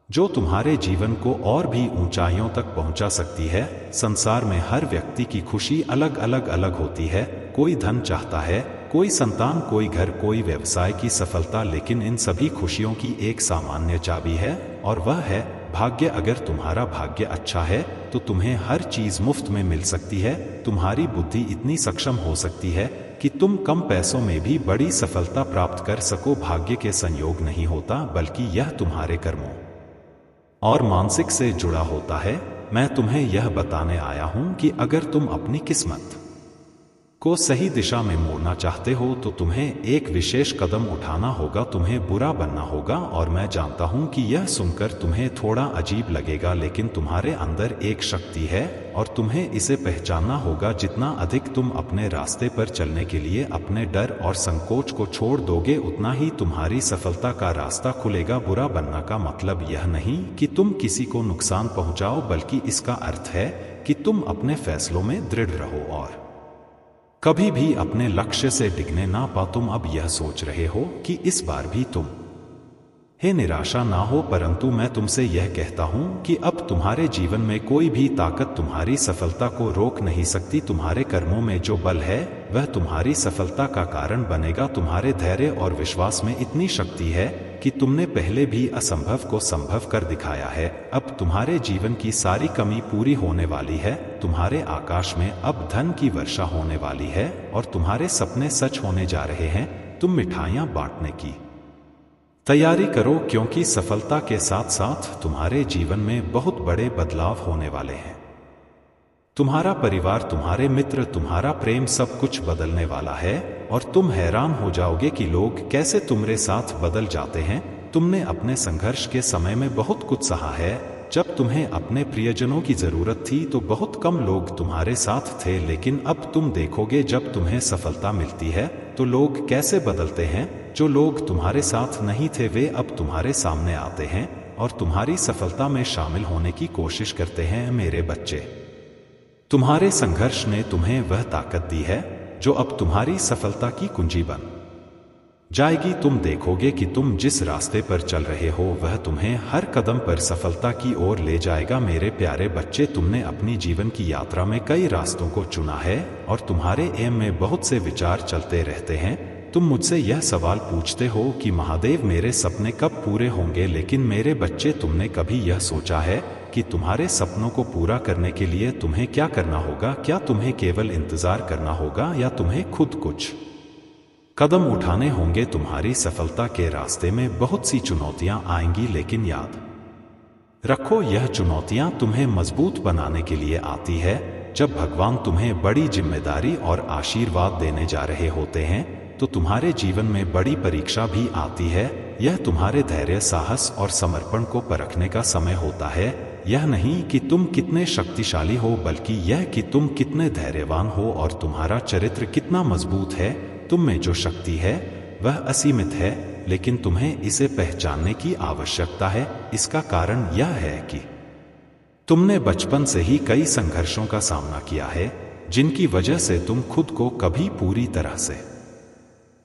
जो तुम्हारे जीवन को और भी ऊंचाइयों तक पहुंचा सकती है। संसार में हर व्यक्ति की खुशी अलग अलग होती है। कोई धन चाहता है, कोई संतान, कोई घर, कोई व्यवसाय की सफलता, लेकिन इन सभी खुशियों की एक सामान्य चाबी है और वह है भाग्य। अगर तुम्हारा भाग्य अच्छा है तो तुम्हें हर चीज मुफ्त में मिल सकती है। तुम्हारी बुद्धि इतनी सक्षम हो सकती है कि तुम कम पैसों में भी बड़ी सफलता प्राप्त कर सको। भाग्य के संयोग नहीं होता, बल्कि यह तुम्हारे कर्मों और मानसिक से जुड़ा होता है। मैं तुम्हें यह बताने आया हूं कि अगर तुम अपनी किस्मत को सही दिशा में मोड़ना चाहते हो तो तुम्हें एक विशेष कदम उठाना होगा। तुम्हें बुरा बनना होगा और मैं जानता हूं कि यह सुनकर तुम्हें थोड़ा अजीब लगेगा, लेकिन तुम्हारे अंदर एक शक्ति है और तुम्हें इसे पहचानना होगा। जितना अधिक तुम अपने रास्ते पर चलने के लिए अपने डर और संकोच को छोड़ दोगे, उतना ही तुम्हारी सफलता का रास्ता खुलेगा। बुरा बनना का मतलब यह नहीं कि तुम किसी को नुकसान पहुंचाओ, बल्कि इसका अर्थ है कि तुम अपने फैसलों में दृढ़ रहो और कभी भी अपने लक्ष्य से डिगने ना पा। तुम अब यह सोच रहे हो कि इस बार भी तुम निराशा ना हो, परंतु मैं तुमसे यह कहता हूं कि अब तुम्हारे जीवन में कोई भी ताकत तुम्हारी सफलता को रोक नहीं सकती। तुम्हारे कर्मों में जो बल है वह तुम्हारी सफलता का कारण बनेगा। तुम्हारे धैर्य और विश्वास में इतनी शक्ति है कि तुमने पहले भी असंभव को संभव कर दिखाया है। अब तुम्हारे जीवन की सारी कमी पूरी होने वाली है। तुम्हारे आकाश में अब धन की वर्षा होने वाली है और तुम्हारे सपने सच होने जा रहे हैं। तुम मिठाइयां बांटने की तैयारी करो, क्योंकि सफलता के साथ साथ तुम्हारे जीवन में बहुत बड़े बदलाव होने वाले हैं। तुम्हारा परिवार, तुम्हारे मित्र, तुम्हारा प्रेम, सब कुछ बदलने वाला है और तुम हैरान हो जाओगे कि लोग कैसे तुम्हारे साथ बदल जाते हैं। तुमने अपने संघर्ष के समय में बहुत कुछ सहा है। जब तुम्हें अपने प्रियजनों की जरूरत थी तो बहुत कम लोग तुम्हारे साथ थे, लेकिन अब तुम देखोगे जब तुम्हें सफलता मिलती है तो लोग कैसे बदलते हैं। जो लोग तुम्हारे साथ नहीं थे वे अब तुम्हारे सामने आते हैं और तुम्हारी सफलता में शामिल होने की कोशिश करते हैं। मेरे बच्चे, तुम्हारे संघर्ष ने तुम्हें वह ताकत दी है जो अब तुम्हारी सफलता की कुंजी बन जाएगी। तुम देखोगे कि तुम जिस रास्ते पर चल रहे हो वह तुम्हें हर कदम पर सफलता की ओर ले जाएगा। मेरे प्यारे बच्चे, तुमने अपनी जीवन की यात्रा में कई रास्तों को चुना है और तुम्हारे एम में बहुत से विचार चलते रहते हैं। तुम मुझसे यह सवाल पूछते हो कि महादेव, मेरे सपने कब पूरे होंगे। लेकिन मेरे बच्चे, तुमने कभी यह सोचा है कि तुम्हारे सपनों को पूरा करने के लिए तुम्हें क्या करना होगा? क्या तुम्हें केवल इंतजार करना होगा या तुम्हें खुद कुछ कदम उठाने होंगे? तुम्हारी सफलता के रास्ते में बहुत सी चुनौतियां आएंगी, लेकिन याद रखो यह चुनौतियां तुम्हें मजबूत बनाने के लिए आती है। जब भगवान तुम्हें बड़ी जिम्मेदारी और आशीर्वाद देने जा रहे होते हैं तो तुम्हारे जीवन में बड़ी परीक्षा भी आती है। यह तुम्हारे धैर्य, साहस और समर्पण को परखने का समय होता है। यह नहीं कि तुम कितने शक्तिशाली हो, बल्कि यह कि तुम कितने धैर्यवान हो और तुम्हारा चरित्र कितना मजबूत है। तुम में जो शक्ति है वह असीमित है, लेकिन तुम्हें इसे पहचानने की आवश्यकता है। इसका कारण यह है कि तुमने बचपन से ही कई संघर्षों का सामना किया है। जिनकी वजह से तुम खुद को कभी पूरी तरह से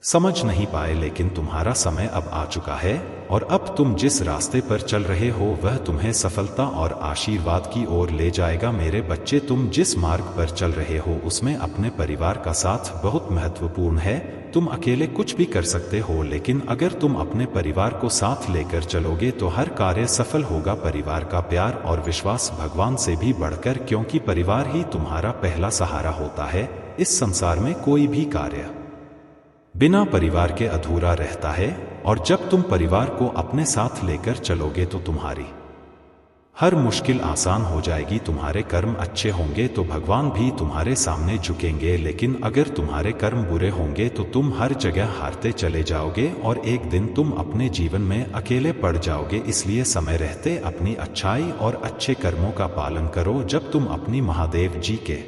समझ नहीं पाए, लेकिन तुम्हारा समय अब आ चुका है और अब तुम जिस रास्ते पर चल रहे हो वह तुम्हें सफलता और आशीर्वाद की ओर ले जाएगा। मेरे बच्चे, तुम जिस मार्ग पर चल रहे हो उसमें अपने परिवार का साथ बहुत महत्वपूर्ण है। तुम अकेले कुछ भी कर सकते हो, लेकिन अगर तुम अपने परिवार को साथ लेकर चलोगे तो हर कार्य सफल होगा। परिवार का प्यार और विश्वास भगवान से भी बढ़कर, क्योंकि परिवार ही तुम्हारा पहला सहारा होता है। इस संसार में कोई भी कार्य बिना परिवार के अधूरा रहता है, और जब तुम परिवार को अपने साथ लेकर चलोगे तो तुम्हारी हर मुश्किल आसान हो जाएगी। तुम्हारे कर्म अच्छे होंगे तो भगवान भी तुम्हारे सामने झुकेंगे, लेकिन अगर तुम्हारे कर्म बुरे होंगे तो तुम हर जगह हारते चले जाओगे और एक दिन तुम अपने जीवन में अकेले पड़ जाओगे। इसलिए समय रहते अपनी अच्छाई और अच्छे कर्मों का पालन करो। जब तुम अपनी महादेव जी के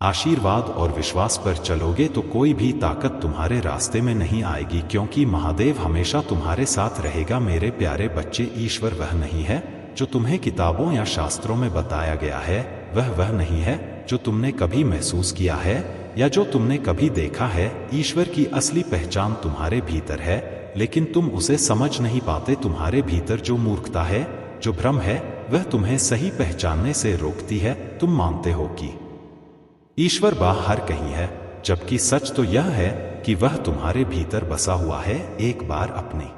आशीर्वाद और विश्वास पर चलोगे तो कोई भी ताकत तुम्हारे रास्ते में नहीं आएगी, क्योंकि महादेव हमेशा तुम्हारे साथ रहेगा। मेरे प्यारे बच्चे, ईश्वर वह नहीं है जो तुम्हें किताबों या शास्त्रों में बताया गया है, वह नहीं है जो तुमने कभी महसूस किया है या जो तुमने कभी देखा है। ईश्वर की असली पहचान तुम्हारे भीतर है, लेकिन तुम उसे समझ नहीं पाते। तुम्हारे भीतर जो मूर्खता है, जो भ्रम है, वह तुम्हें सही पहचानने से रोकती है। तुम मानते हो कि ईश्वर बाहर कहीं है, जबकि सच तो यह है कि वह तुम्हारे भीतर बसा हुआ है। एक बार अपनी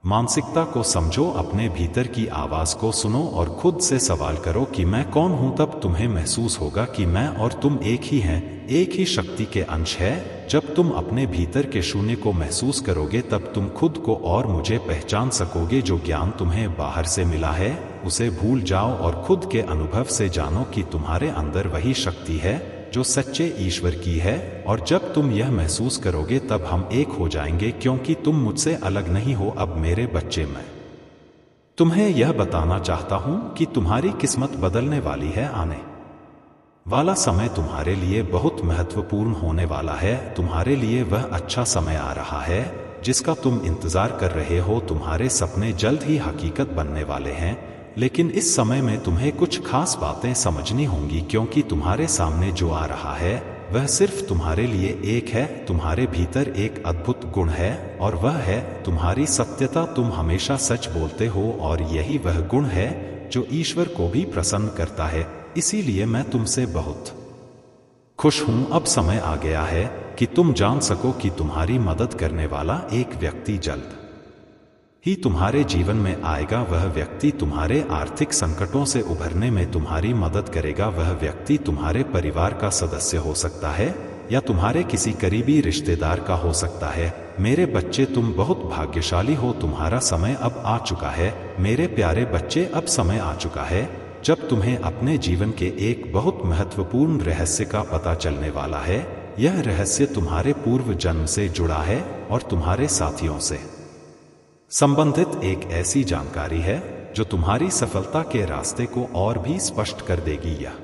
मानसिकता को समझो, अपने भीतर की आवाज को सुनो और खुद से सवाल करो कि मैं कौन हूं। तब तुम्हें महसूस होगा कि मैं और तुम एक ही हैं, एक ही शक्ति के अंश है। जब तुम अपने भीतर के शून्य को महसूस करोगे तब तुम खुद को और मुझे पहचान सकोगे। जो ज्ञान तुम्हें बाहर से मिला है उसे भूल जाओ और खुद के अनुभव से जानो कि तुम्हारे अंदर वही शक्ति है जो सच्चे ईश्वर की है। और जब तुम यह महसूस करोगे तब हम एक हो जाएंगे, क्योंकि तुम मुझसे अलग नहीं हो। अब मेरे बच्चे, मैं तुम्हें यह बताना चाहता हूं कि तुम्हारी किस्मत बदलने वाली है। आने वाला समय तुम्हारे लिए बहुत महत्वपूर्ण होने वाला है। तुम्हारे लिए वह अच्छा समय आ रहा है जिसका तुम इंतजार कर रहे हो। तुम्हारे सपने जल्द ही हकीकत बनने वाले हैं, लेकिन इस समय में तुम्हें कुछ खास बातें समझनी होंगी, क्योंकि तुम्हारे सामने जो आ रहा है वह सिर्फ तुम्हारे लिए एक है। तुम्हारे भीतर एक अद्भुत गुण है और वह है तुम्हारी सत्यता। तुम हमेशा सच बोलते हो और यही वह गुण है जो ईश्वर को भी प्रसन्न करता है। इसीलिए मैं तुमसे बहुत खुश हूं। अब समय आ गया है कि तुम जान सको कि तुम्हारी मदद करने वाला एक व्यक्ति जल्द ही तुम्हारे जीवन में आएगा। वह व्यक्ति तुम्हारे आर्थिक संकटों से उभरने में तुम्हारी मदद करेगा। वह व्यक्ति तुम्हारे परिवार का सदस्य हो सकता है या तुम्हारे किसी करीबी रिश्तेदार का हो सकता है। मेरे बच्चे, तुम बहुत भाग्यशाली हो। तुम्हारा समय अब आ चुका है। मेरे प्यारे बच्चे, अब समय आ चुका है जब तुम्हें अपने जीवन के एक बहुत महत्वपूर्ण रहस्य का पता चलने वाला है। यह रहस्य तुम्हारे पूर्व जन्म से जुड़ा है और तुम्हारे साथियों से संबंधित एक ऐसी जानकारी है जो तुम्हारी सफलता के रास्ते को और भी स्पष्ट कर देगी। यह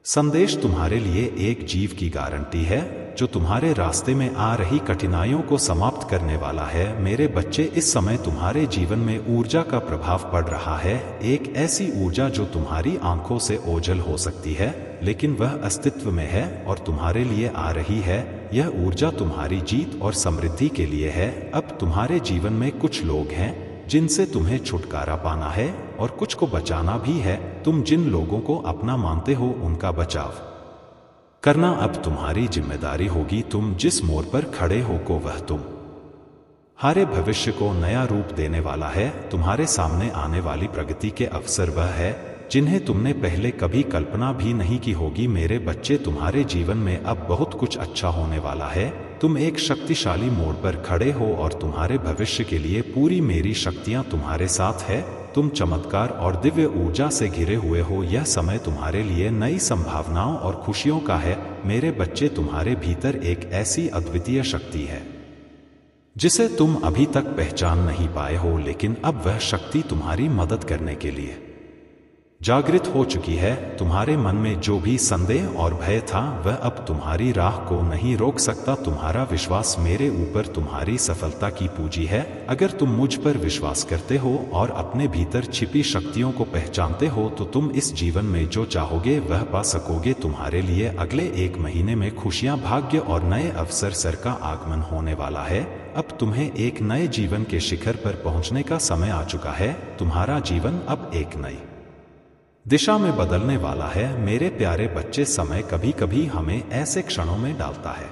संदेश तुम्हारे लिए एक जीव की गारंटी है जो तुम्हारे रास्ते में आ रही कठिनाइयों को समाप्त करने वाला है। मेरे बच्चे, इस समय तुम्हारे जीवन में ऊर्जा का प्रभाव पड़ रहा है, एक ऐसी ऊर्जा जो तुम्हारी आंखों से ओझल हो सकती है, लेकिन वह अस्तित्व में है और तुम्हारे लिए आ रही है। यह ऊर्जा तुम्हारी जीत और समृद्धि के लिए है। अब तुम्हारे जीवन में कुछ लोग हैं जिनसे तुम्हें छुटकारा पाना है और कुछ को बचाना भी है। तुम जिन लोगों को अपना मानते हो उनका बचाव करना अब तुम्हारी जिम्मेदारी होगी। तुम जिस मोड़ पर खड़े हो को वह तुम्हारे भविष्य को नया रूप देने वाला है। तुम्हारे सामने आने वाली प्रगति के अवसर वह है जिन्हें तुमने पहले कभी कल्पना भी नहीं की होगी। मेरे बच्चे, तुम्हारे जीवन में अब बहुत कुछ अच्छा होने वाला है। तुम एक शक्तिशाली मोड़ पर खड़े हो और तुम्हारे भविष्य के लिए पूरी मेरी शक्तियां तुम्हारे साथ है। तुम चमत्कार और दिव्य ऊर्जा से घिरे हुए हो। यह समय तुम्हारे लिए नई संभावनाओं और खुशियों का है। मेरे बच्चे, तुम्हारे भीतर एक ऐसी अद्वितीय शक्ति है जिसे तुम अभी तक पहचान नहीं पाए हो, लेकिन अब वह शक्ति तुम्हारी मदद करने के लिए जागृत हो चुकी है। तुम्हारे मन में जो भी संदेह और भय था वह अब तुम्हारी राह को नहीं रोक सकता। तुम्हारा विश्वास मेरे ऊपर तुम्हारी सफलता की पूंजी है। अगर तुम मुझ पर विश्वास करते हो और अपने भीतर छिपी शक्तियों को पहचानते हो तो तुम इस जीवन में जो चाहोगे वह पा सकोगे। तुम्हारे लिए अगले 1 महीने में खुशियां, भाग्य और नए अवसर का आगमन होने वाला है। अब तुम्हें एक नए जीवन के शिखर पर पहुंचने का समय आ चुका है। तुम्हारा जीवन अब एक नई दिशा में बदलने वाला है। मेरे प्यारे बच्चे, समय कभी कभी हमें ऐसे क्षणों में डालता है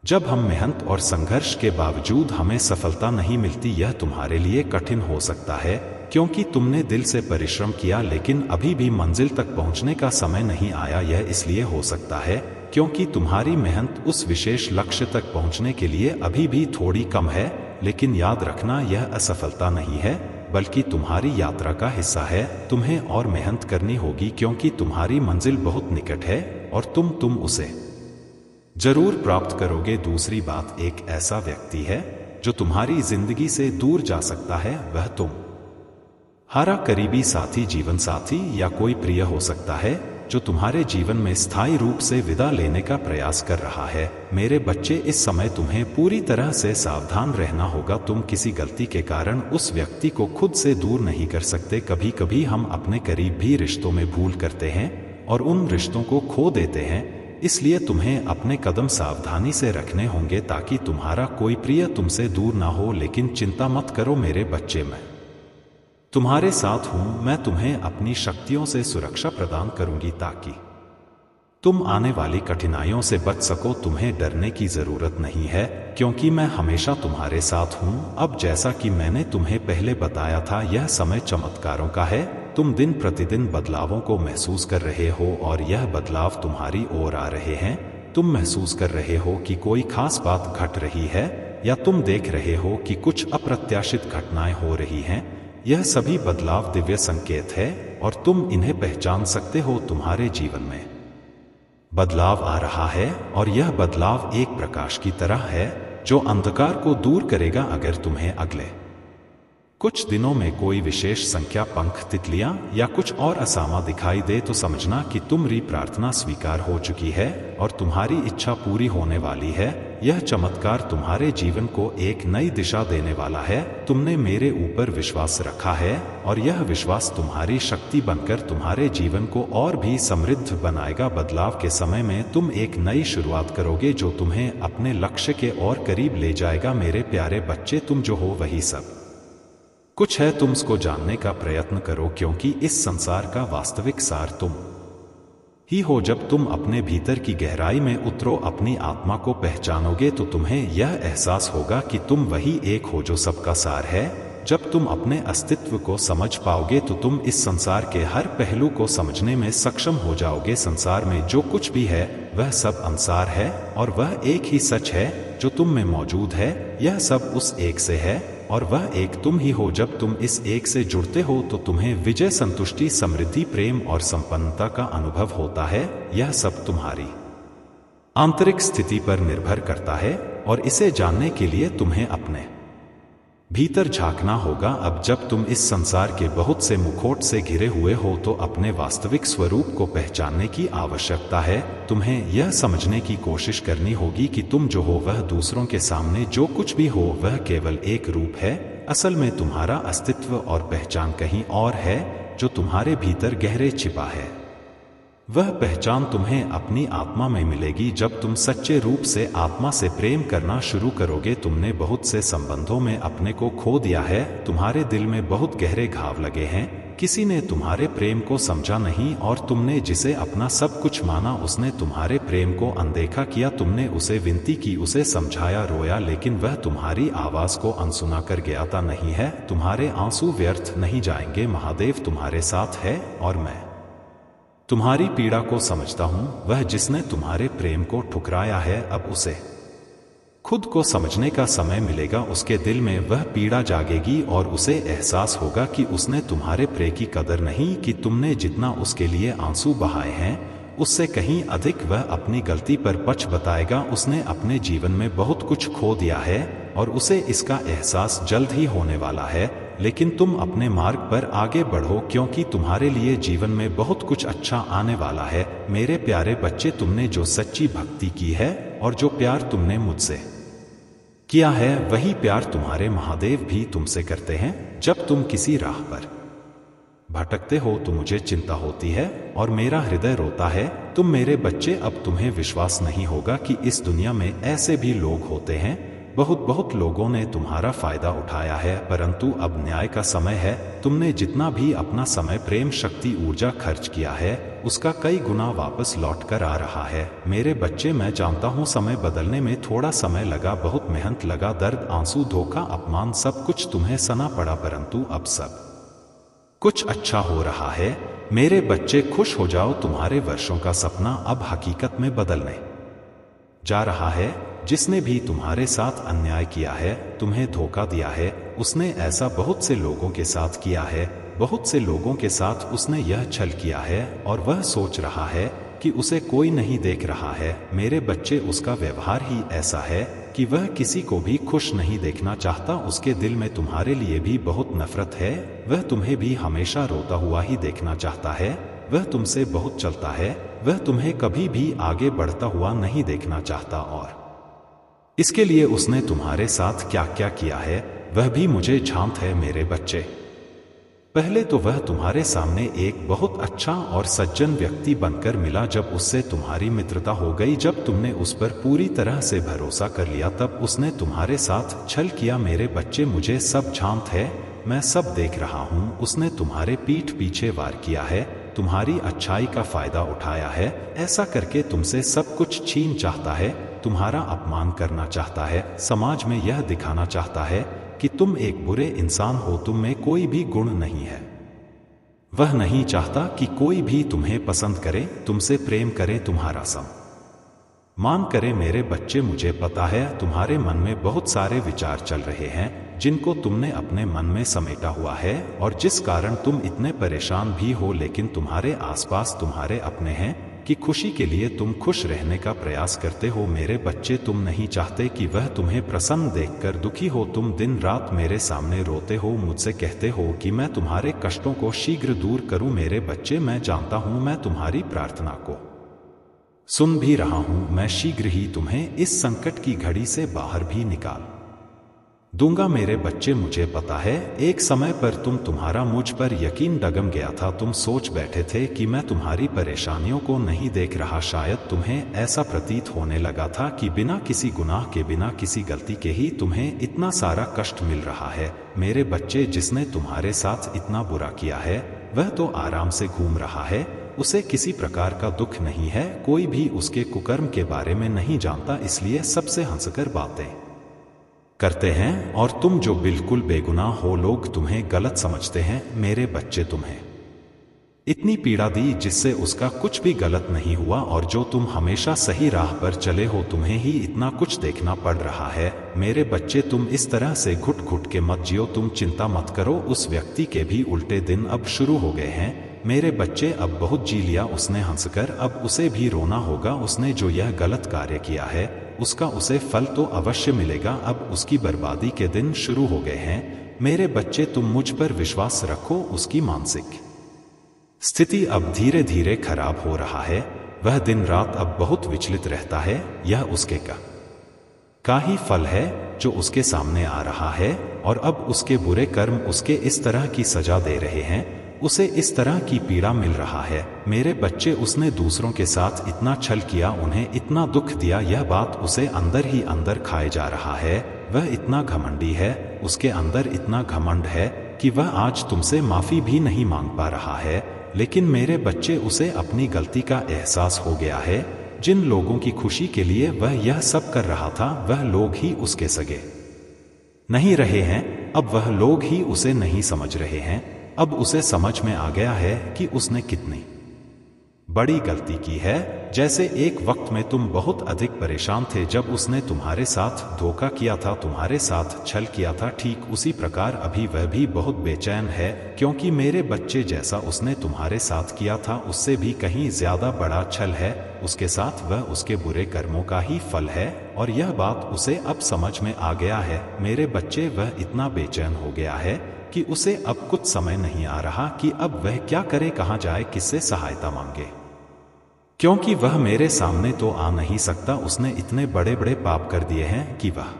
जब हम मेहनत और संघर्ष के बावजूद हमें सफलता नहीं मिलती। यह तुम्हारे लिए कठिन हो सकता है क्योंकि तुमने दिल से परिश्रम किया लेकिन अभी भी मंजिल तक पहुंचने का समय नहीं आया। यह इसलिए हो सकता है क्योंकि तुम्हारी मेहनत उस विशेष लक्ष्य तक पहुंचने के लिए अभी भी थोड़ी कम है। लेकिन याद रखना, यह असफलता नहीं है बल्कि तुम्हारी यात्रा का हिस्सा है। तुम्हें और मेहनत करनी होगी क्योंकि तुम्हारी मंजिल बहुत निकट है और तुम उसे जरूर प्राप्त करोगे। दूसरी बात, एक ऐसा व्यक्ति है जो तुम्हारी जिंदगी से दूर जा सकता है। वह तुम्हारा करीबी साथी, जीवन साथी या कोई प्रिय हो सकता है जो तुम्हारे जीवन में स्थायी रूप से विदा लेने का प्रयास कर रहा है। मेरे बच्चे, इस समय तुम्हें पूरी तरह से सावधान रहना होगा। तुम किसी गलती के कारण उस व्यक्ति को खुद से दूर नहीं कर सकते। कभी कभी हम अपने करीब भी रिश्तों में भूल करते हैं और उन रिश्तों को खो देते हैं। इसलिए तुम्हें अपने कदम सावधानी से रखने होंगे ताकि तुम्हारा कोई प्रिय तुमसे दूर ना हो। लेकिन चिंता मत करो मेरे बच्चे, मैं तुम्हारे साथ हूं। मैं तुम्हें अपनी शक्तियों से सुरक्षा प्रदान करूंगी ताकि तुम आने वाली कठिनाइयों से बच सको। तुम्हें डरने की जरूरत नहीं है क्योंकि मैं हमेशा तुम्हारे साथ हूं। अब जैसा कि मैंने तुम्हें पहले बताया था, यह समय चमत्कारों का है। तुम दिन प्रतिदिन बदलावों को महसूस कर रहे हो और यह बदलाव तुम्हारी ओर आ रहे हैं। तुम महसूस कर रहे हो कि कोई खास बात घट रही है या तुम देख रहे हो कि कुछ अप्रत्याशित घटनाएं हो रही हैं। यह सभी बदलाव दिव्य संकेत है और तुम इन्हें पहचान सकते हो। तुम्हारे जीवन में बदलाव आ रहा है और यह बदलाव एक प्रकाश की तरह है जो अंधकार को दूर करेगा। अगर तुम्हें अगले कुछ दिनों में कोई विशेष संख्या, पंख, तितलियां या कुछ और असामा दिखाई दे तो समझना कि तुम्हारी प्रार्थना स्वीकार हो चुकी है और तुम्हारी इच्छा पूरी होने वाली है। यह चमत्कार तुम्हारे जीवन को एक नई दिशा देने वाला है। तुमने मेरे ऊपर विश्वास रखा है और यह विश्वास तुम्हारी शक्ति बनकर तुम्हारे जीवन को और भी समृद्ध बनाएगा। बदलाव के समय में तुम एक नई शुरुआत करोगे जो तुम्हें अपने लक्ष्य के और करीब ले जाएगा। मेरे प्यारे बच्चे, तुम जो हो वही सब कुछ है। तुम इसको जानने का प्रयत्न करो क्योंकि इस संसार का वास्तविक सार तुम ही हो। जब तुम अपने भीतर की गहराई में उतरो, अपनी आत्मा को पहचानोगे तो तुम्हें यह एहसास होगा कि तुम वही एक हो जो सबका सार है। जब तुम अपने अस्तित्व को समझ पाओगे तो तुम इस संसार के हर पहलू को समझने में सक्षम हो जाओगे। संसार में जो कुछ भी है वह सब अंसार है और वह एक ही सच है जो तुम में मौजूद है। यह सब उस एक से है और वह एक तुम ही हो। जब तुम इस एक से जुड़ते हो तो तुम्हें विजय, संतुष्टि, समृद्धि, प्रेम और संपन्नता का अनुभव होता है। यह सब तुम्हारी आंतरिक स्थिति पर निर्भर करता है और इसे जानने के लिए तुम्हें अपने भीतर झांकना होगा। अब जब तुम इस संसार के बहुत से मुखौट से घिरे हुए हो तो अपने वास्तविक स्वरूप को पहचानने की आवश्यकता है। तुम्हें यह समझने की कोशिश करनी होगी कि तुम जो हो वह दूसरों के सामने जो कुछ भी हो वह केवल एक रूप है। असल में तुम्हारा अस्तित्व और पहचान कहीं और है जो तुम्हारे भीतर गहरे छिपा है। वह पहचान तुम्हें अपनी आत्मा में मिलेगी जब तुम सच्चे रूप से आत्मा से प्रेम करना शुरू करोगे। तुमने बहुत से संबंधों में अपने को खो दिया है। तुम्हारे दिल में बहुत गहरे घाव लगे हैं। किसी ने तुम्हारे प्रेम को समझा नहीं और तुमने जिसे अपना सब कुछ माना उसने तुम्हारे प्रेम को अनदेखा किया। तुमने उसे विनती की, उसे समझाया, रोया, लेकिन वह तुम्हारी आवाज को अनसुना कर गया था। नहीं है, तुम्हारे आंसू व्यर्थ नहीं जाएंगे। महादेव तुम्हारे साथ है और मैं तुम्हारी पीड़ा को समझता हूं। वह जिसने तुम्हारे प्रेम को ठुकराया है, अब उसे खुद को समझने का समय मिलेगा। उसके दिल में वह पीड़ा जागेगी और उसे एहसास होगा कि उसने तुम्हारे प्रेम की कदर नहीं की। तुमने जितना उसके लिए आंसू बहाए हैं उससे कहीं अधिक वह अपनी गलती पर पछ बताएगा। उसने अपने जीवन में बहुत कुछ खो दिया है और उसे इसका एहसास जल्द ही होने वाला है। लेकिन तुम अपने मार्ग पर आगे बढ़ो क्योंकि तुम्हारे लिए जीवन में बहुत कुछ अच्छा आने वाला है। मेरे प्यारे बच्चे, तुमने जो सच्ची भक्ति की है और जो प्यार तुमने मुझसे किया है, वही प्यार तुम्हारे महादेव भी तुमसे करते हैं। जब तुम किसी राह पर भटकते हो तो मुझे चिंता होती है और मेरा हृदय रोता है। तुम मेरे बच्चे, अब तुम्हें विश्वास नहीं होगा कि इस दुनिया में ऐसे भी लोग होते हैं। बहुत लोगों ने तुम्हारा फायदा उठाया है, परंतु अब न्याय का समय है। तुमने जितना भी अपना समय, प्रेम, शक्ति, ऊर्जा खर्च किया है, उसका कई गुना वापस लौट कर आ रहा है। मेरे बच्चे, मैं जानता हूँ समय बदलने में थोड़ा समय लगा, बहुत मेहनत लगा, दर्द, आंसू, धोखा, अपमान, सब कुछ तुम्हें सहना पड़ा, परंतु अब सब कुछ अच्छा हो रहा है। मेरे बच्चे, खुश हो जाओ, तुम्हारे वर्षों का सपना अब हकीकत में बदलने जा रहा है। जिसने भी तुम्हारे साथ अन्याय किया है, तुम्हें धोखा दिया है, उसने ऐसा बहुत से लोगों के साथ किया है। बहुत से लोगों के साथ उसने यह छल किया है और वह सोच रहा है कि उसे कोई नहीं देख रहा है। मेरे बच्चे, उसका व्यवहार ही ऐसा है कि वह किसी को भी खुश नहीं देखना चाहता। उसके दिल में तुम्हारे लिए भी बहुत नफरत है। वह तुम्हें भी हमेशा रोता हुआ ही देखना चाहता है। वह तुमसे बहुत चलता है। वह तुम्हें कभी भी आगे बढ़ता हुआ नहीं देखना चाहता और इसके लिए उसने तुम्हारे साथ क्या क्या किया है, वह भी मुझे झांत है। मेरे बच्चे, पहले तो वह तुम्हारे सामने एक बहुत अच्छा और सज्जन व्यक्ति बनकर मिला। जब उससे तुम्हारी मित्रता हो गई, जब तुमने उस पर पूरी तरह से भरोसा कर लिया, तब उसने तुम्हारे साथ छल किया। मेरे बच्चे, मुझे सब झांत है, मैं सब देख रहा हूँ। उसने तुम्हारे पीठ पीछे वार किया है, तुम्हारी अच्छाई का फायदा उठाया है। ऐसा करके तुमसे सब कुछ छीन चाहता है, तुम्हारा अपमान करना चाहता है, समाज में यह दिखाना चाहता है कि तुम एक बुरे इंसान हो, तुम में कोई भी गुण नहीं है। वह नहीं चाहता कि कोई भी तुम्हें पसंद करे, तुमसे प्रेम करे, तुम्हारा सम्मान करे। मेरे बच्चे, मुझे पता है तुम्हारे मन में बहुत सारे विचार चल रहे हैं जिनको तुमने अपने मन में समेटा हुआ है और जिस कारण तुम इतने परेशान भी हो। लेकिन तुम्हारे आसपास तुम्हारे अपने हैं कि खुशी के लिए तुम खुश रहने का प्रयास करते हो। मेरे बच्चे, तुम नहीं चाहते कि वह तुम्हें प्रसन्न देखकर दुखी हो। तुम दिन रात मेरे सामने रोते हो, मुझसे कहते हो कि मैं तुम्हारे कष्टों को शीघ्र दूर करूं। मेरे बच्चे, मैं जानता हूं, मैं तुम्हारी प्रार्थना को सुन भी रहा हूं। मैं शीघ्र ही तुम्हें इस संकट की घड़ी से बाहर भी निकाल दूंगा। मेरे बच्चे, मुझे पता है एक समय पर तुम्हारा मुझ पर यकीन डगम गया था। तुम सोच बैठे थे कि मैं तुम्हारी परेशानियों को नहीं देख रहा। शायद तुम्हें ऐसा प्रतीत होने लगा था कि बिना किसी गुनाह के, बिना किसी गलती के ही तुम्हें इतना सारा कष्ट मिल रहा है। मेरे बच्चे, जिसने तुम्हारे साथ इतना बुरा किया है, वह तो आराम से घूम रहा है, उसे किसी प्रकार का दुख नहीं है। कोई भी उसके कुकर्म के बारे में नहीं जानता, इसलिए सबसे हंसकर बातें करते हैं और तुम जो बिल्कुल बेगुनाह हो, लोग तुम्हें गलत समझते हैं। मेरे बच्चे, तुम्हें इतनी पीड़ा दी जिससे उसका कुछ भी गलत नहीं हुआ और जो तुम हमेशा सही राह पर चले हो, तुम्हें ही इतना कुछ देखना पड़ रहा है। मेरे बच्चे, तुम इस तरह से घुट घुट के मत जियो, तुम चिंता मत करो। उस व्यक्ति के भी उल्टे दिन अब शुरू हो गए हैं। मेरे बच्चे, अब बहुत जी लिया उसने हंसकर, अब उसे भी रोना होगा। उसने जो यह गलत कार्य किया है, उसका उसे फल तो अवश्य मिलेगा। अब उसकी बर्बादी के दिन शुरू हो गए हैं। मेरे बच्चे, तुम मुझ पर विश्वास रखो। उसकी मानसिक स्थिति अब धीरे धीरे खराब हो रहा है। वह दिन रात अब बहुत विचलित रहता है। यह उसके का ही फल है जो उसके सामने आ रहा है और अब उसके बुरे कर्म उसके इस तरह की सजा दे रहे हैं, उसे इस तरह की पीड़ा मिल रहा है। मेरे बच्चे, उसने दूसरों के साथ इतना छल किया, उन्हें इतना दुख दिया, यह बात उसे अंदर ही अंदर खाए जा रहा है। वह इतना घमंडी है, उसके अंदर इतना घमंड है कि वह आज तुमसे माफी भी नहीं मांग पा रहा है। लेकिन मेरे बच्चे, उसे अपनी गलती का एहसास हो गया है। जिन लोगों की खुशी के लिए वह यह सब कर रहा था, वह लोग ही उसके सगे नहीं रहे हैं। अब वह लोग ही उसे नहीं समझ रहे हैं। अब उसे समझ में आ गया है कि उसने कितनी बड़ी गलती की है। जैसे एक वक्त में तुम बहुत अधिक परेशान थे जब उसने तुम्हारे साथ धोखा किया था, तुम्हारे साथ छल किया था, ठीक उसी प्रकार अभी वह भी बहुत बेचैन है, क्योंकि मेरे बच्चे, जैसा उसने तुम्हारे साथ किया था उससे भी कहीं ज्यादा बड़ा छल है उसके साथ। वह उसके बुरे कर्मों का ही फल है और यह बात उसे अब समझ में आ गया है। मेरे बच्चे, वह इतना बेचैन हो गया है कि उसे अब कुछ समय नहीं आ रहा कि अब वह क्या करे, कहाँ जाए, किससे सहायता मांगे, क्योंकि वह मेरे सामने तो आ नहीं सकता। उसने इतने बड़े बड़े पाप कर दिए हैं कि वह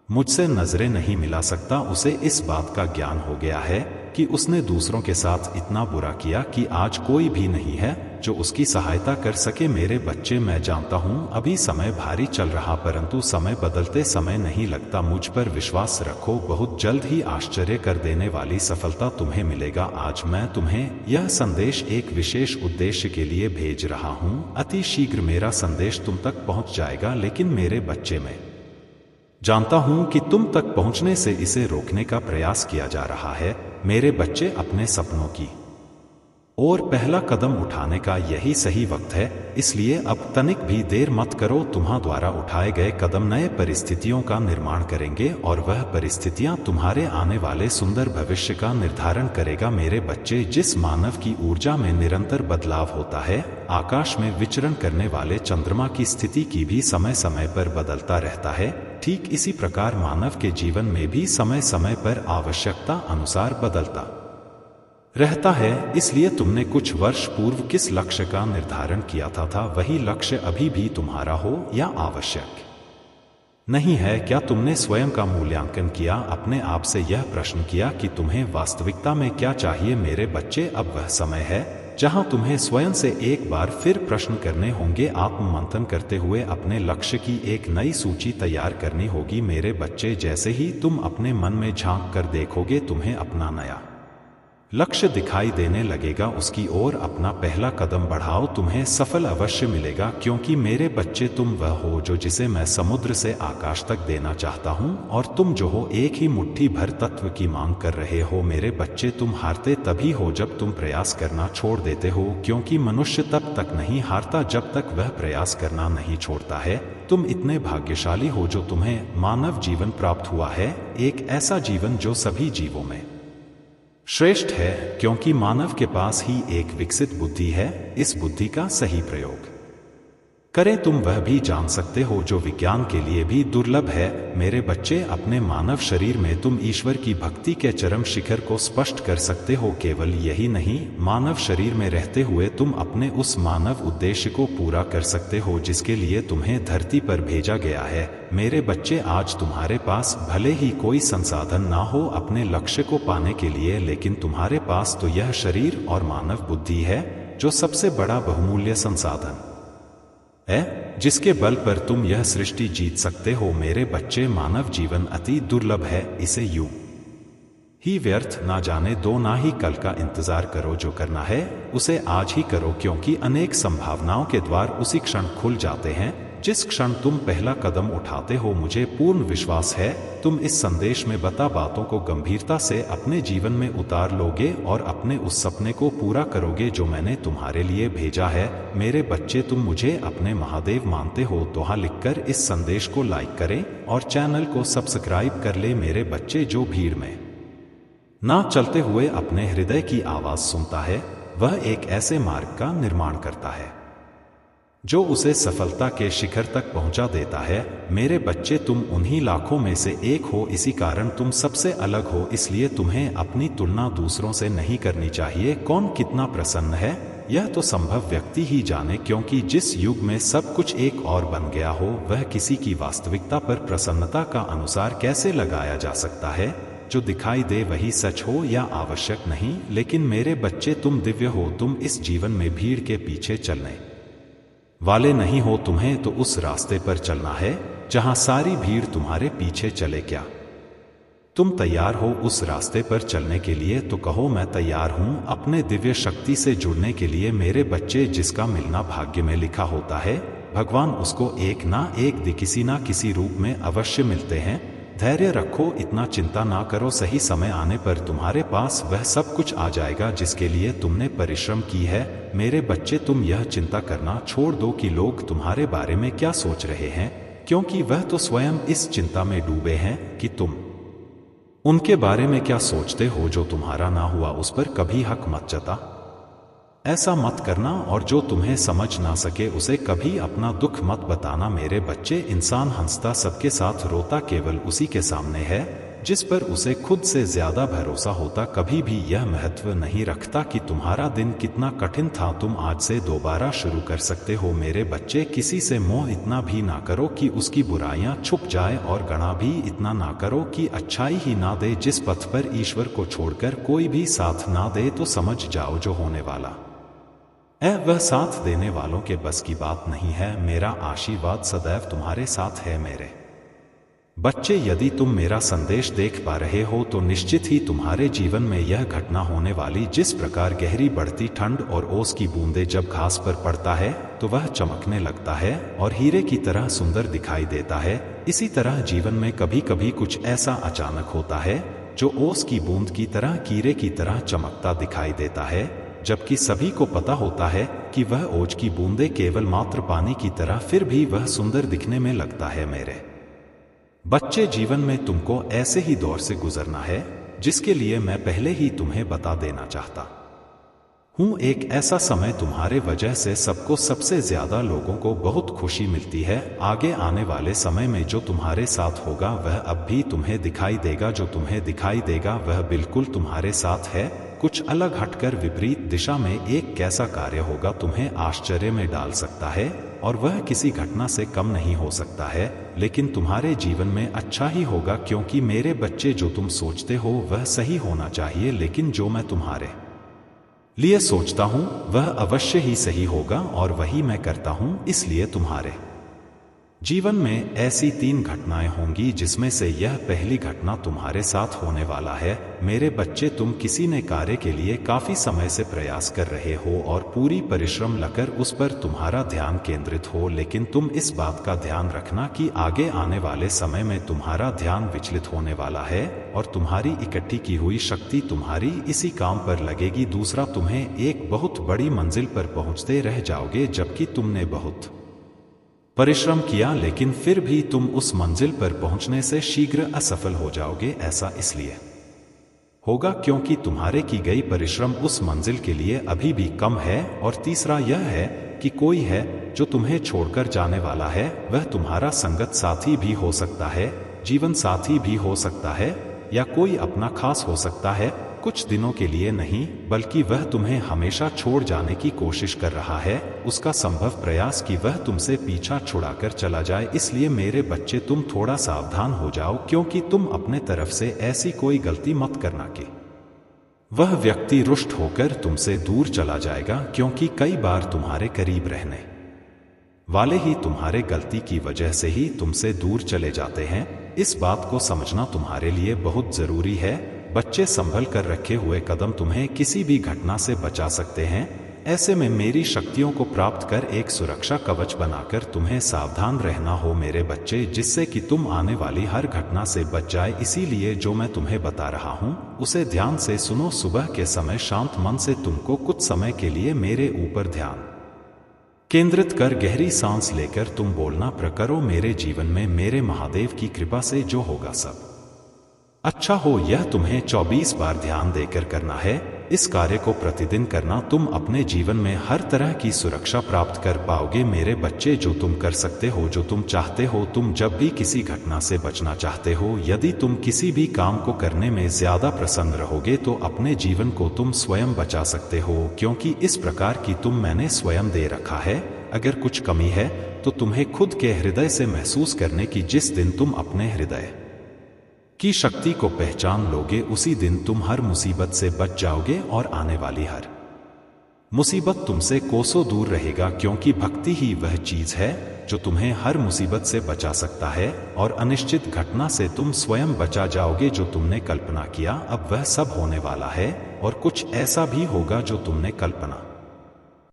मुझसे नजरें नहीं मिला सकता। उसे इस बात का ज्ञान हो गया है कि उसने दूसरों के साथ इतना बुरा किया कि आज कोई भी नहीं है जो उसकी सहायता कर सके। मेरे बच्चे, मैं जानता हूं अभी समय भारी चल रहा, परंतु समय बदलते समय नहीं लगता। मुझ पर विश्वास रखो, बहुत जल्द ही आश्चर्य कर देने वाली सफलता तुम्हें मिलेगा। आज मैं तुम्हें यह संदेश एक विशेष उद्देश्य के लिए भेज रहा हूं। अति शीघ्र मेरा संदेश तुम तक पहुंच जाएगा, लेकिन मेरे बच्चे, मैं जानता हूं कि तुम तक पहुंचने से इसे रोकने का प्रयास किया जा रहा है। मेरे बच्चे, अपने सपनों की और पहला कदम उठाने का यही सही वक्त है, इसलिए अब तनिक भी देर मत करो। तुम्हारे द्वारा उठाए गए कदम नए परिस्थितियों का निर्माण करेंगे और वह परिस्थितियां तुम्हारे आने वाले सुंदर भविष्य का निर्धारण करेगा। मेरे बच्चे, जिस मानव की ऊर्जा में निरंतर बदलाव होता है, आकाश में विचरण करने वाले चंद्रमा की स्थिति की भी समय समय पर बदलता रहता है, ठीक इसी प्रकार मानव के जीवन में भी समय समय पर आवश्यकता अनुसार बदलता रहता है। इसलिए तुमने कुछ वर्ष पूर्व किस लक्ष्य का निर्धारण किया था वही लक्ष्य अभी भी तुम्हारा हो या आवश्यक नहीं है? क्या तुमने स्वयं का मूल्यांकन किया, अपने आप से यह प्रश्न किया कि तुम्हें वास्तविकता में क्या चाहिए? मेरे बच्चे, अब वह समय है जहां तुम्हें स्वयं से एक बार फिर प्रश्न करने होंगे। आत्ममंथन करते हुए अपने लक्ष्य की एक नई सूची तैयार करनी होगी। मेरे बच्चे, जैसे ही तुम अपने मन में झांक कर देखोगे, तुम्हें अपना नया लक्ष्य दिखाई देने लगेगा। उसकी ओर अपना पहला कदम बढ़ाओ, तुम्हें सफल अवश्य मिलेगा। क्योंकि मेरे बच्चे, तुम वह हो जो जिसे मैं समुद्र से आकाश तक देना चाहता हूं, और तुम जो हो एक ही मुट्ठी भर तत्व की मांग कर रहे हो। मेरे बच्चे, तुम हारते तभी हो जब तुम प्रयास करना छोड़ देते हो, क्योंकि मनुष्य तब तक नहीं हारता जब तक वह प्रयास करना नहीं छोड़ता है। तुम इतने भाग्यशाली हो जो तुम्हें मानव जीवन प्राप्त हुआ है, एक ऐसा जीवन जो सभी जीवों में श्रेष्ठ है, क्योंकि मानव के पास ही एक विकसित बुद्धि है। इस बुद्धि का सही प्रयोग करें तुम वह भी जान सकते हो जो विज्ञान के लिए भी दुर्लभ है। मेरे बच्चे, अपने मानव शरीर में तुम ईश्वर की भक्ति के चरम शिखर को स्पष्ट कर सकते हो। केवल यही नहीं, मानव शरीर में रहते हुए तुम अपने उस मानव उद्देश्य को पूरा कर सकते हो जिसके लिए तुम्हें धरती पर भेजा गया है। मेरे बच्चे, आज तुम्हारे पास भले ही कोई संसाधन ना हो अपने लक्ष्य को पाने के लिए, लेकिन तुम्हारे पास तो यह शरीर और मानव बुद्धि है जो सबसे बड़ा बहुमूल्य संसाधन है, जिसके बल पर तुम यह सृष्टि जीत सकते हो। मेरे बच्चे, मानव जीवन अति दुर्लभ है, इसे यूं ही व्यर्थ ना जाने दो, ना ही कल का इंतजार करो। जो करना है उसे आज ही करो, क्योंकि अनेक संभावनाओं के द्वार उसी क्षण खुल जाते हैं जिस क्षण तुम पहला कदम उठाते हो। मुझे पूर्ण विश्वास है तुम इस संदेश में बता बातों को गंभीरता से अपने जीवन में उतार लोगे और अपने उस सपने को पूरा करोगे जो मैंने तुम्हारे लिए भेजा है। मेरे बच्चे, तुम मुझे अपने महादेव मानते हो तो हाँ लिखकर इस संदेश को लाइक करें और चैनल को सब्सक्राइब कर ले। मेरे बच्चे, जो भीड़ में ना चलते हुए अपने हृदय की आवाज सुनता है, वह एक ऐसे मार्ग का निर्माण करता है जो उसे सफलता के शिखर तक पहुंचा देता है। मेरे बच्चे, तुम उन्हीं लाखों में से एक हो, इसी कारण तुम सबसे अलग हो। इसलिए तुम्हें अपनी तुलना दूसरों से नहीं करनी चाहिए। कौन कितना प्रसन्न है यह तो संभव व्यक्ति ही जाने, क्योंकि जिस युग में सब कुछ एक और बन गया हो, वह किसी की वास्तविकता पर प्रसन्नता का अनुसार कैसे लगाया जा सकता है? जो दिखाई दे वही सच हो या आवश्यक नहीं। लेकिन मेरे बच्चे, तुम दिव्य हो, तुम इस जीवन में भीड़ के पीछे चलने वाले नहीं हो। तुम्हें तो उस रास्ते पर चलना है जहां सारी भीड़ तुम्हारे पीछे चले। क्या तुम तैयार हो उस रास्ते पर चलने के लिए? तो कहो, मैं तैयार हूं अपने दिव्य शक्ति से जुड़ने के लिए। मेरे बच्चे, जिसका मिलना भाग्य में लिखा होता है, भगवान उसको एक ना एक दिन किसी ना किसी रूप में अवश्य मिलते हैं। धैर्य रखो, इतना चिंता ना करो, सही समय आने पर तुम्हारे पास वह सब कुछ आ जाएगा जिसके लिए तुमने परिश्रम की है। मेरे बच्चे, तुम यह चिंता करना छोड़ दो कि लोग तुम्हारे बारे में क्या सोच रहे हैं, क्योंकि वह तो स्वयं इस चिंता में डूबे हैं कि तुम उनके बारे में क्या सोचते हो। जो तुम्हारा ना हुआ उस पर कभी हक मत जता, ऐसा मत करना, और जो तुम्हें समझ ना सके उसे कभी अपना दुख मत बताना। मेरे बच्चे, इंसान हंसता सबके साथ, रोता केवल उसी के सामने है। जिस पर उसे खुद से ज्यादा भरोसा होता, कभी भी यह महत्व नहीं रखता कि तुम्हारा दिन कितना कठिन था, तुम आज से दोबारा शुरू कर सकते हो। मेरे बच्चे, किसी से मोह इतना भी ना करो कि उसकी बुराइयां छुप जाए, और गणा भी इतना ना करो कि अच्छाई ही ना दे। जिस पथ पर ईश्वर को छोड़कर कोई भी साथ ना दे, तो समझ जाओ जो होने वाला है वह साथ देने वालों के बस की बात नहीं है। मेरा आशीर्वाद सदैव तुम्हारे साथ है मेरे बच्चे। यदि तुम मेरा संदेश देख पा रहे हो तो निश्चित ही तुम्हारे जीवन में यह घटना होने वाली, जिस प्रकार गहरी बढ़ती ठंड और ओस की बूंदें जब घास पर पड़ता है तो वह चमकने लगता है और हीरे की तरह सुंदर दिखाई देता है। इसी तरह जीवन में कभी कभी कुछ ऐसा अचानक होता है जो ओस की बूंद की तरह, कीरे की तरह चमकता दिखाई देता है, जबकि सभी को पता होता है कि वह ओज की बूंदें केवल मात्र पानी की तरह, फिर भी वह सुंदर दिखने में लगता है। मेरे बच्चे, जीवन में तुमको ऐसे ही दौर से गुजरना है जिसके लिए मैं पहले ही तुम्हें बता देना चाहता हूं। एक ऐसा समय तुम्हारे वजह से सबको, सबसे ज्यादा लोगों को बहुत खुशी मिलती है। आगे आने वाले समय में जो तुम्हारे साथ होगा वह अब भी तुम्हें दिखाई देगा। जो तुम्हें दिखाई देगा वह बिल्कुल तुम्हारे साथ है, कुछ अलग हटकर विपरीत दिशा में एक कैसा कार्य होगा तुम्हें आश्चर्य में डाल सकता है, और वह किसी घटना से कम नहीं हो सकता है, लेकिन तुम्हारे जीवन में अच्छा ही होगा। क्योंकि मेरे बच्चे, जो तुम सोचते हो वह सही होना चाहिए, लेकिन जो मैं तुम्हारे लिए सोचता हूं वह अवश्य ही सही होगा, और वही मैं करता हूं। इसलिए तुम्हारे जीवन में ऐसी 3 घटनाएं होंगी, जिसमें से यह पहली घटना तुम्हारे साथ होने वाला है। मेरे बच्चे, तुम किसी ने कार्य के लिए काफी समय से प्रयास कर रहे हो और पूरी परिश्रम लगाकर उस पर तुम्हारा ध्यान केंद्रित हो, लेकिन तुम इस बात का ध्यान रखना कि आगे आने वाले समय में तुम्हारा ध्यान विचलित होने वाला है और तुम्हारी इकट्ठी की हुई शक्ति तुम्हारी इसी काम पर लगेगी। दूसरा, तुम्हें एक बहुत बड़ी मंजिल पर पहुंचते रह जाओगे, जबकि तुमने बहुत परिश्रम किया, लेकिन फिर भी तुम उस मंजिल पर पहुंचने से शीघ्र असफल हो जाओगे। ऐसा इसलिए होगा क्योंकि तुम्हारे की गई परिश्रम उस मंजिल के लिए अभी भी कम है। और तीसरा यह है कि कोई है जो तुम्हें छोड़कर जाने वाला है। वह तुम्हारा संगत साथी भी हो सकता है, जीवन साथी भी हो सकता है, या कोई अपना खास हो सकता है। कुछ दिनों के लिए नहीं, बल्कि वह तुम्हें हमेशा छोड़ जाने की कोशिश कर रहा है। उसका संभव प्रयास कि वह तुमसे पीछा छुड़ाकर चला जाए। इसलिए मेरे बच्चे, तुम थोड़ा सावधान हो जाओ, क्योंकि तुम अपने तरफ से ऐसी कोई गलती मत करना कि वह व्यक्ति रुष्ट होकर तुमसे दूर चला जाएगा, क्योंकि कई बार तुम्हारे करीब रहने वाले ही तुम्हारे गलती की वजह से ही तुमसे दूर चले जाते हैं। इस बात को समझना तुम्हारे लिए बहुत जरूरी है। बच्चे, संभल कर रखे हुए कदम तुम्हें किसी भी घटना से बचा सकते हैं। ऐसे में मेरी शक्तियों को प्राप्त कर एक सुरक्षा कवच बनाकर तुम्हें सावधान रहना हो मेरे बच्चे, जिससे कि तुम आने वाली हर घटना से बच जाए। इसीलिए जो मैं तुम्हें बता रहा हूं उसे ध्यान से सुनो। सुबह के समय शांत मन से तुमको कुछ समय के लिए मेरे ऊपर ध्यान केंद्रित कर गहरी सांस लेकर तुम बोलना करो, मेरे जीवन में मेरे महादेव की कृपा से जो होगा सब अच्छा हो। यह तुम्हें 24 बार ध्यान देकर करना है। इस कार्य को प्रतिदिन करना, तुम अपने जीवन में हर तरह की सुरक्षा प्राप्त कर पाओगे मेरे बच्चे। जो तुम कर सकते हो, जो तुम चाहते हो, तुम जब भी किसी घटना से बचना चाहते हो, यदि तुम किसी भी काम को करने में ज्यादा प्रसन्न रहोगे तो अपने जीवन को तुम स्वयं बचा सकते हो, क्योंकि इस प्रकार की तुम मैंने स्वयं दे रखा है। अगर कुछ कमी है तो तुम्हें खुद के हृदय से महसूस करने की। जिस दिन तुम अपने हृदय की शक्ति को पहचान लोगे, उसी दिन तुम हर मुसीबत से बच जाओगे और आने वाली हर मुसीबत तुमसे कोसों दूर रहेगा, क्योंकि भक्ति ही वह चीज है जो तुम्हें हर मुसीबत से बचा सकता है। और अनिश्चित घटना से तुम स्वयं बचा जाओगे। जो तुमने कल्पना किया अब वह सब होने वाला है, और कुछ ऐसा भी होगा जो तुमने कल्पना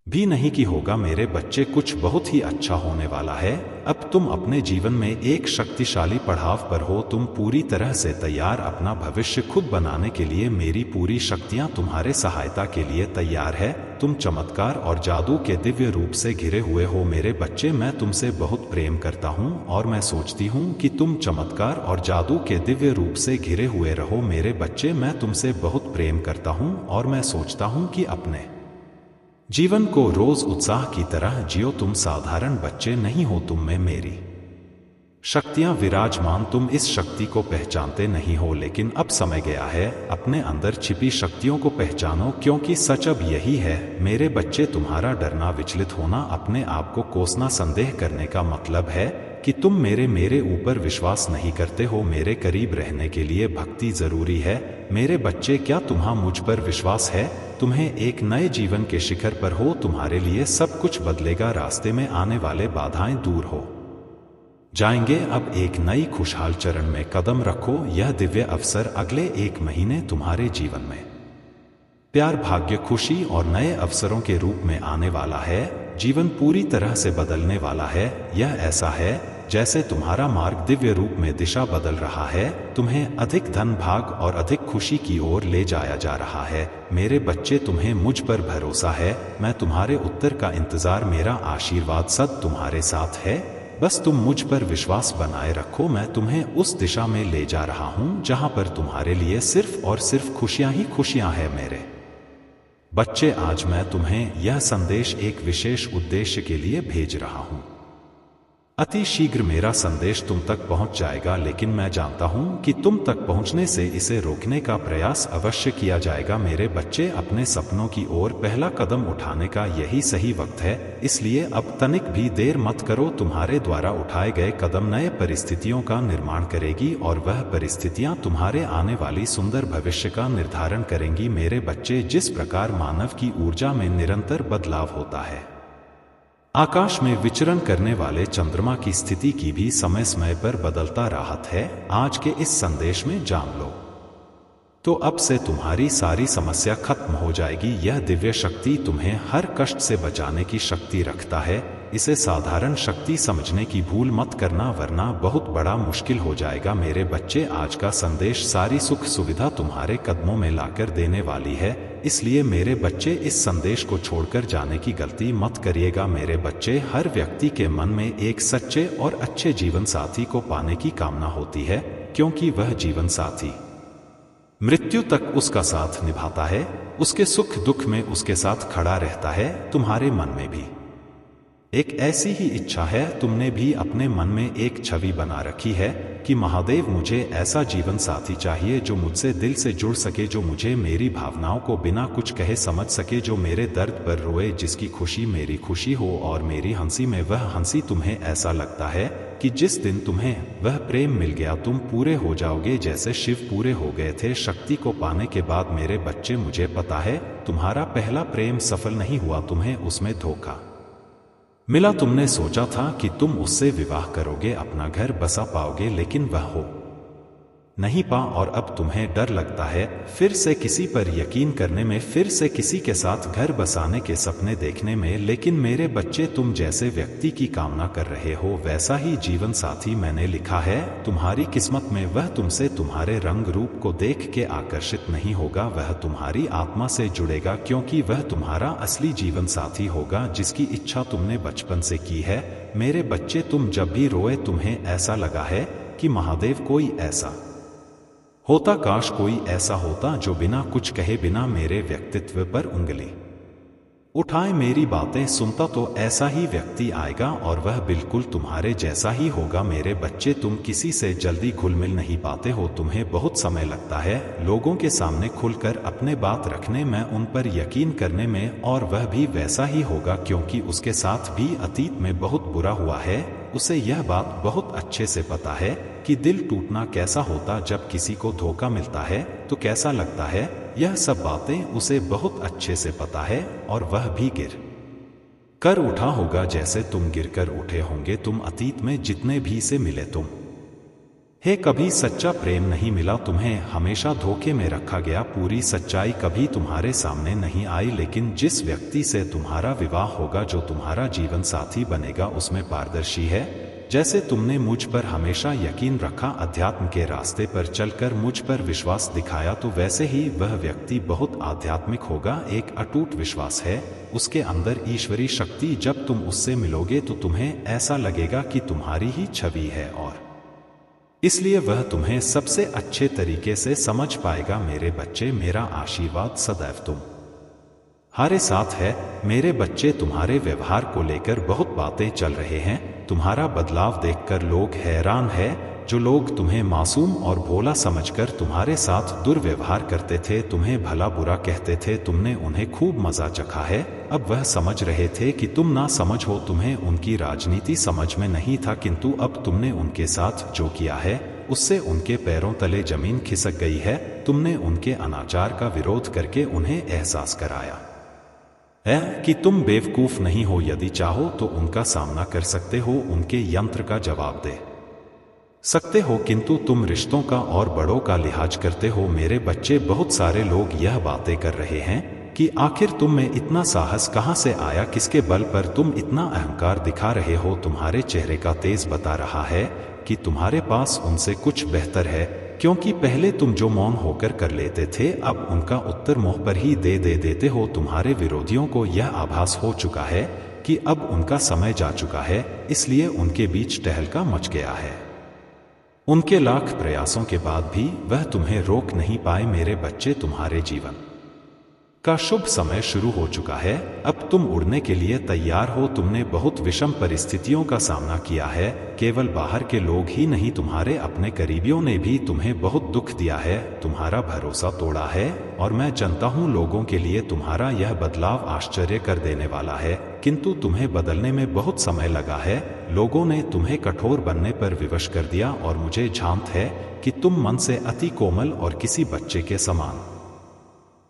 भी नहीं की होगा मेरे बच्चे। कुछ बहुत ही अच्छा होने वाला है। अब तुम अपने जीवन में एक शक्तिशाली पड़ाव पर हो। तुम पूरी तरह से तैयार अपना भविष्य खुद बनाने के लिए। मेरी पूरी शक्तियां तुम्हारे सहायता के लिए तैयार है। तुम चमत्कार और जादू के दिव्य रूप से घिरे हुए हो मेरे बच्चे। मैं तुमसे बहुत प्रेम करता हूं और मैं सोचती हूं कि तुम चमत्कार और जादू के दिव्य रूप से घिरे हुए रहो मेरे बच्चे। मैं तुमसे बहुत प्रेम करता हूं और मैं सोचता हूं कि अपने जीवन को रोज उत्साह की तरह जियो। तुम साधारण बच्चे नहीं हो, तुम में मेरी शक्तियां विराजमान, तुम इस शक्ति को पहचानते नहीं हो, लेकिन अब समय गया है अपने अंदर छिपी शक्तियों को पहचानो, क्योंकि सच अब यही है मेरे बच्चे। तुम्हारा डरना, विचलित होना, अपने आप को कोसना, संदेह करने का मतलब है कि तुम मेरे ऊपर विश्वास नहीं करते हो। मेरे करीब रहने के लिए भक्ति जरूरी है मेरे बच्चे। क्या तुम्हारा मुझ पर विश्वास है? तुम्हें एक नए जीवन के शिखर पर हो, तुम्हारे लिए सब कुछ बदलेगा, रास्ते में आने वाले बाधाएं दूर हो जाएंगे। अब एक नई खुशहाल चरण में कदम रखो। यह दिव्य अवसर अगले 1 महीने तुम्हारे जीवन में प्यार, भाग्य, खुशी और नए अवसरों के रूप में आने वाला है। जीवन पूरी तरह से बदलने वाला है। यह ऐसा है जैसे तुम्हारा मार्ग दिव्य रूप में दिशा बदल रहा है, तुम्हें अधिक धन, भाग और अधिक खुशी की ओर ले जाया जा रहा है। मेरे बच्चे, तुम्हें मुझ पर भरोसा है, मैं तुम्हारे उत्तर का इंतजार, मेरा आशीर्वाद सद तुम्हारे साथ है। बस तुम मुझ पर विश्वास बनाए रखो, मैं तुम्हें उस दिशा में ले जा रहा हूं जहां पर तुम्हारे लिए सिर्फ और सिर्फ खुशियां ही खुशियां हैं। मेरे बच्चे, आज मैं तुम्हें यह संदेश एक विशेष उद्देश्य के लिए भेज रहा हूं। अति शीघ्र मेरा संदेश तुम तक पहुंच जाएगा, लेकिन मैं जानता हूं कि तुम तक पहुंचने से इसे रोकने का प्रयास अवश्य किया जाएगा। मेरे बच्चे, अपने सपनों की ओर पहला कदम उठाने का यही सही वक्त है, इसलिए अब तनिक भी देर मत करो। तुम्हारे द्वारा उठाए गए कदम नए परिस्थितियों का निर्माण करेगी और वह परिस्थितियां तुम्हारे आने वाली सुंदर भविष्य का निर्धारण करेंगी। मेरे बच्चे, जिस प्रकार मानव की ऊर्जा में निरंतर बदलाव होता है, आकाश में विचरण करने वाले चंद्रमा की स्थिति की भी समय समय पर बदलता राहत है। आज के इस संदेश में जान लो तो अब से तुम्हारी सारी समस्या खत्म हो जाएगी। यह दिव्य शक्ति तुम्हें हर कष्ट से बचाने की शक्ति रखता है। इसे साधारण शक्ति समझने की भूल मत करना, वरना बहुत बड़ा मुश्किल हो जाएगा। मेरे बच्चे, आज का संदेश सारी सुख सुविधा तुम्हारे कदमों में लाकर देने वाली है, इसलिए मेरे बच्चे, इस संदेश को छोड़कर जाने की गलती मत करिएगा। मेरे बच्चे, हर व्यक्ति के मन में एक सच्चे और अच्छे जीवन साथी को पाने की कामना होती है, क्योंकि वह जीवन साथी मृत्यु तक उसका साथ निभाता है, उसके सुख दुख में उसके साथ खड़ा रहता है। तुम्हारे मन में भी एक ऐसी ही इच्छा है, तुमने भी अपने मन में एक छवि बना रखी है कि महादेव, मुझे ऐसा जीवन साथी चाहिए जो मुझसे दिल से जुड़ सके, जो मुझे मेरी भावनाओं को बिना कुछ कहे समझ सके, जो मेरे दर्द पर रोए, जिसकी खुशी मेरी खुशी हो और मेरी हंसी में वह हंसी। तुम्हें ऐसा लगता है कि जिस दिन तुम्हें वह प्रेम मिल गया, तुम पूरे हो जाओगे जैसे शिव पूरे हो गए थे शक्ति को पाने के बाद। मेरे बच्चे, मुझे पता है तुम्हारा पहला प्रेम सफल नहीं हुआ, तुम्हें उसमें धोखा मिला। तुमने सोचा था कि तुम उससे विवाह करोगे, अपना घर बसा पाओगे, लेकिन वह हो नहीं पा और अब तुम्हें डर लगता है फिर से किसी पर यकीन करने में, फिर से किसी के साथ घर बसाने के सपने देखने में। लेकिन मेरे बच्चे, तुम जैसे व्यक्ति की कामना कर रहे हो वैसा ही जीवन साथी मैंने लिखा है तुम्हारी किस्मत में। वह तुमसे तुम्हारे रंग रूप को देख के आकर्षित नहीं होगा, वह तुम्हारी आत्मा से जुड़ेगा, क्योंकि वह तुम्हारा असली जीवन साथी होगा जिसकी इच्छा तुमने बचपन से की है। मेरे बच्चे, तुम जब भी रोए तुम्हें ऐसा लगा है कि महादेव कोई ऐसा होता, काश कोई ऐसा होता जो बिना कुछ कहे, बिना मेरे व्यक्तित्व पर उंगली उठाए मेरी बातें सुनता, तो ऐसा ही व्यक्ति आएगा और वह बिल्कुल तुम्हारे जैसा ही होगा। मेरे बच्चे, तुम किसी से जल्दी घुल मिल नहीं पाते हो, तुम्हें बहुत समय लगता है लोगों के सामने खुलकर अपने बात रखने में, उन पर यकीन करने में, और वह भी वैसा ही होगा क्योंकि उसके साथ भी अतीत में बहुत बुरा हुआ है। उसे यह बात बहुत अच्छे से पता है कि दिल टूटना कैसा होता, जब किसी को धोखा मिलता है तो कैसा लगता है। यह सब बातें उसे बहुत अच्छे से पता है और वह भी गिर कर उठा होगा जैसे तुम गिरकर उठे होंगे। तुम अतीत में जितने भी से मिले तुम हे, कभी सच्चा प्रेम नहीं मिला तुम्हें, हमेशा धोखे में रखा गया, पूरी सच्चाई कभी तुम्हारे सामने नहीं आई। लेकिन जिस व्यक्ति से तुम्हारा विवाह होगा, जो तुम्हारा जीवन साथी बनेगा, उसमें पारदर्शी है। जैसे तुमने मुझ पर हमेशा यकीन रखा, अध्यात्म के रास्ते पर चलकर मुझ पर विश्वास दिखाया, तो वैसे ही वह व्यक्ति बहुत आध्यात्मिक होगा। एक अटूट विश्वास है उसके अंदर ईश्वरी शक्ति। जब तुम उससे मिलोगे तो तुम्हें ऐसा लगेगा कि तुम्हारी ही छवि है और इसलिए वह तुम्हें सबसे अच्छे तरीके से समझ पाएगा। मेरे बच्चे, मेरा आशीर्वाद सदैव तुम्हारे साथ है। मेरे बच्चे, तुम्हारे व्यवहार को लेकर बहुत बातें चल रहे हैं, तुम्हारा बदलाव देखकर लोग हैरान है। जो लोग तुम्हें मासूम और भोला समझकर तुम्हारे साथ दुर्व्यवहार करते थे, तुम्हें भला बुरा कहते थे, तुमने उन्हें खूब मजा चखा है। अब वह समझ रहे थे कि तुम ना समझ हो, तुम्हें उनकी राजनीति समझ में नहीं था, किंतु अब तुमने उनके साथ जो किया है उससे उनके पैरों तले जमीन खिसक गई है। तुमने उनके अनाचार का विरोध करके उन्हें एहसास कराया है कि तुम बेवकूफ नहीं हो। यदि चाहो तो उनका सामना कर सकते हो, उनके यंत्र का जवाब दे सकते हो, किंतु तुम रिश्तों का और बड़ों का लिहाज करते हो। मेरे बच्चे, बहुत सारे लोग यह बातें कर रहे हैं कि आखिर तुम में इतना साहस कहां से आया, किसके बल पर तुम इतना अहंकार दिखा रहे हो। तुम्हारे चेहरे का तेज बता रहा है कि तुम्हारे पास उनसे कुछ बेहतर है, क्योंकि पहले तुम जो मौन होकर कर लेते थे, अब उनका उत्तर मुंह पर ही दे देते हो। तुम्हारे विरोधियों को यह आभास हो चुका है कि अब उनका समय जा चुका है, इसलिए उनके बीच टहलका मच गया है। उनके लाख प्रयासों के बाद भी वह तुम्हें रोक नहीं पाए। मेरे बच्चे, तुम्हारे जीवन का शुभ समय शुरू हो चुका है। अब तुम उड़ने के लिए तैयार हो। तुमने बहुत विषम परिस्थितियों का सामना किया है। केवल बाहर के लोग ही नहीं, तुम्हारे अपने करीबियों ने भी तुम्हें बहुत दुख दिया है, तुम्हारा भरोसा तोड़ा है। और मैं जानता हूं लोगों के लिए तुम्हारा यह बदलाव आश्चर्य कर देने वाला है, किंतु तुम्हें बदलने में बहुत समय लगा है। लोगों ने तुम्हें कठोर बनने पर विवश कर दिया, और मुझे झांत है कि तुम मन से अति कोमल और किसी बच्चे के समान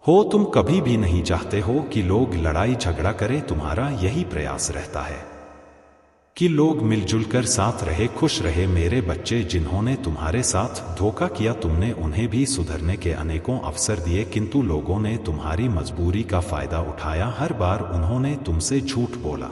हो। तुम कभी भी नहीं चाहते हो कि लोग लड़ाई झगड़ा करें। तुम्हारा यही प्रयास रहता है कि लोग मिलजुल कर साथ रहे, खुश रहे। मेरे बच्चे, जिन्होंने तुम्हारे साथ धोखा किया, तुमने उन्हें भी सुधरने के अनेकों अवसर दिए, किंतु लोगों ने तुम्हारी मजबूरी का फायदा उठाया। हर बार उन्होंने तुमसे झूठ बोला,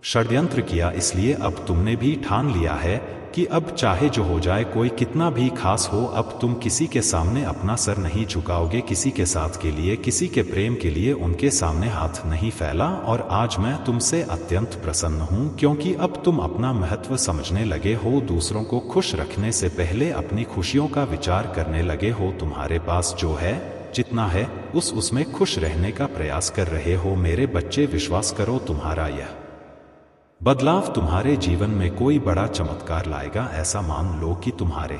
षड्यंत्र किया। इसलिए अब तुमने भी ठान लिया है कि अब चाहे जो हो जाए, कोई कितना भी खास हो, अब तुम किसी के सामने अपना सर नहीं झुकाओगे। किसी के साथ के लिए, किसी के प्रेम के लिए उनके सामने हाथ नहीं फैला। और आज मैं तुमसे अत्यंत प्रसन्न हूं, क्योंकि अब तुम अपना महत्व समझने लगे हो। दूसरों को खुश रखने से पहले अपनी खुशियों का विचार करने लगे हो। तुम्हारे पास जो है, जितना है, उसमें खुश रहने का प्रयास कर रहे हो। मेरे बच्चे, विश्वास करो, तुम्हारा यह बदलाव तुम्हारे जीवन में कोई बड़ा चमत्कार लाएगा। ऐसा मान लो कि तुम्हारे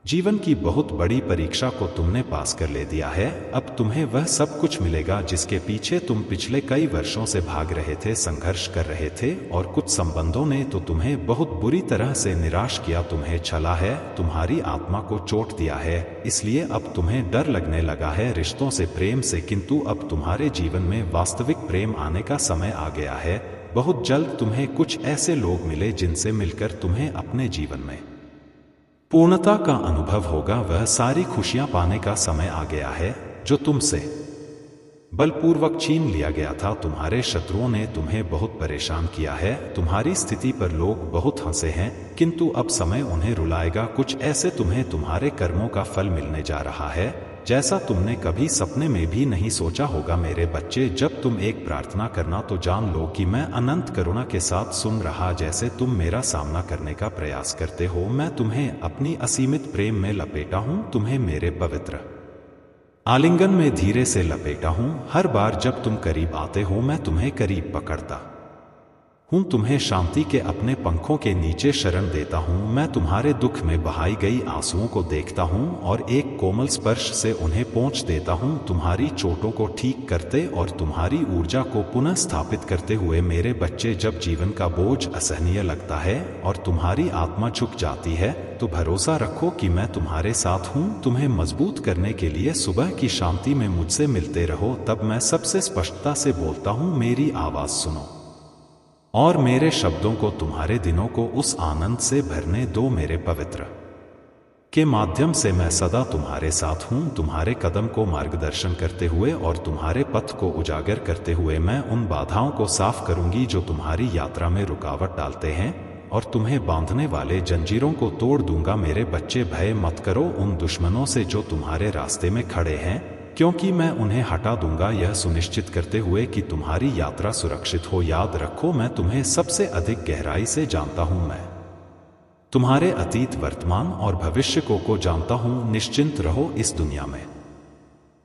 जीवन की बहुत बड़ी परीक्षा को तुमने पास कर ले दिया है। अब तुम्हें वह सब कुछ मिलेगा जिसके पीछे तुम पिछले कई वर्षों से भाग रहे थे, संघर्ष कर रहे थे। और कुछ संबंधों ने तो तुम्हें बहुत बुरी तरह से निराश किया, तुम्हें छला है, तुम्हारी आत्मा को चोट दिया है। इसलिए अब तुम्हें डर लगने लगा है रिश्तों से, प्रेम से। किंतु अब तुम्हारे जीवन में वास्तविक प्रेम आने का समय आ गया है। बहुत जल्द तुम्हें कुछ ऐसे लोग मिले जिनसे मिलकर तुम्हें अपने जीवन में पूर्णता का अनुभव होगा। वह सारी खुशियां पाने का समय आ गया है जो तुमसे बलपूर्वक छीन लिया गया था। तुम्हारे शत्रुओं ने तुम्हें बहुत परेशान किया है। तुम्हारी स्थिति पर लोग बहुत हंसे हैं, किंतु अब समय उन्हें रुलाएगा। कुछ ऐसे तुम्हें तुम्हारे कर्मों का फल मिलने जा रहा है जैसा तुमने कभी सपने में भी नहीं सोचा होगा। मेरे बच्चे, जब तुम एक प्रार्थना करना तो जान लो कि मैं अनंत करुणा के साथ सुन रहा। जैसे तुम मेरा सामना करने का प्रयास करते हो, मैं तुम्हें अपनी असीमित प्रेम में लपेटा हूं, तुम्हें मेरे पवित्र आलिंगन में धीरे से लपेटा हूं। हर बार जब तुम करीब आते हो, मैं तुम्हें करीब पकड़ता हूं, तुम्हें शांति के अपने पंखों के नीचे शरण देता हूं। मैं तुम्हारे दुख में बहाई गई आंसुओं को देखता हूं और एक कोमल स्पर्श से उन्हें पोंछ देता हूं, तुम्हारी चोटों को ठीक करते और तुम्हारी ऊर्जा को पुनः स्थापित करते हुए। मेरे बच्चे, जब जीवन का बोझ असहनीय लगता है और तुम्हारी आत्मा झुक जाती है, तो भरोसा रखो कि मैं तुम्हारे साथ हूं। तुम्हें मजबूत करने के लिए सुबह की शांति में मुझसे मिलते रहो। तब मैं सबसे स्पष्टता से बोलता हूं, मेरी आवाज सुनो और मेरे शब्दों को तुम्हारे दिनों को उस आनंद से भरने दो। मेरे पवित्र के माध्यम से मैं सदा तुम्हारे साथ हूं, तुम्हारे कदम को मार्गदर्शन करते हुए और तुम्हारे पथ को उजागर करते हुए। मैं उन बाधाओं को साफ करूंगी जो तुम्हारी यात्रा में रुकावट डालते हैं, और तुम्हें बांधने वाले जंजीरों को तोड़ दूंगा। मेरे बच्चे, भय मत करो उन दुश्मनों से जो तुम्हारे रास्ते में खड़े हैं, क्योंकि मैं उन्हें हटा दूंगा, यह सुनिश्चित करते हुए कि तुम्हारी यात्रा सुरक्षित हो। याद रखो, मैं तुम्हें सबसे अधिक गहराई से जानता हूं। मैं तुम्हारे अतीत, वर्तमान और भविष्य को जानता हूं। निश्चिंत रहो, इस दुनिया में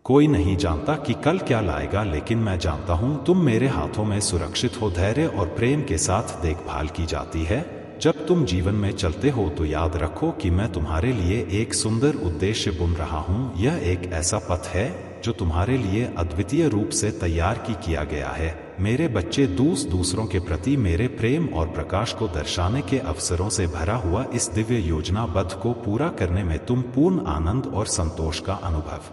कोई नहीं जानता कि कल क्या लाएगा, लेकिन मैं जानता हूं तुम मेरे हाथों में सुरक्षित हो। धैर्य और प्रेम के साथ देखभाल की जाती है। जब तुम जीवन में चलते हो तो याद रखो कि मैं तुम्हारे लिए एक सुंदर उद्देश्य बुन रहा हूं। यह एक ऐसा पथ है जो तुम्हारे लिए अद्वितीय रूप से तैयार किया गया है। मेरे बच्चे, दूसरों के प्रति मेरे प्रेम और प्रकाश को दर्शाने के अवसरों से भरा हुआ इस दिव्य योजनाबद्ध को पूरा करने में तुम पूर्ण आनंद और संतोष का अनुभव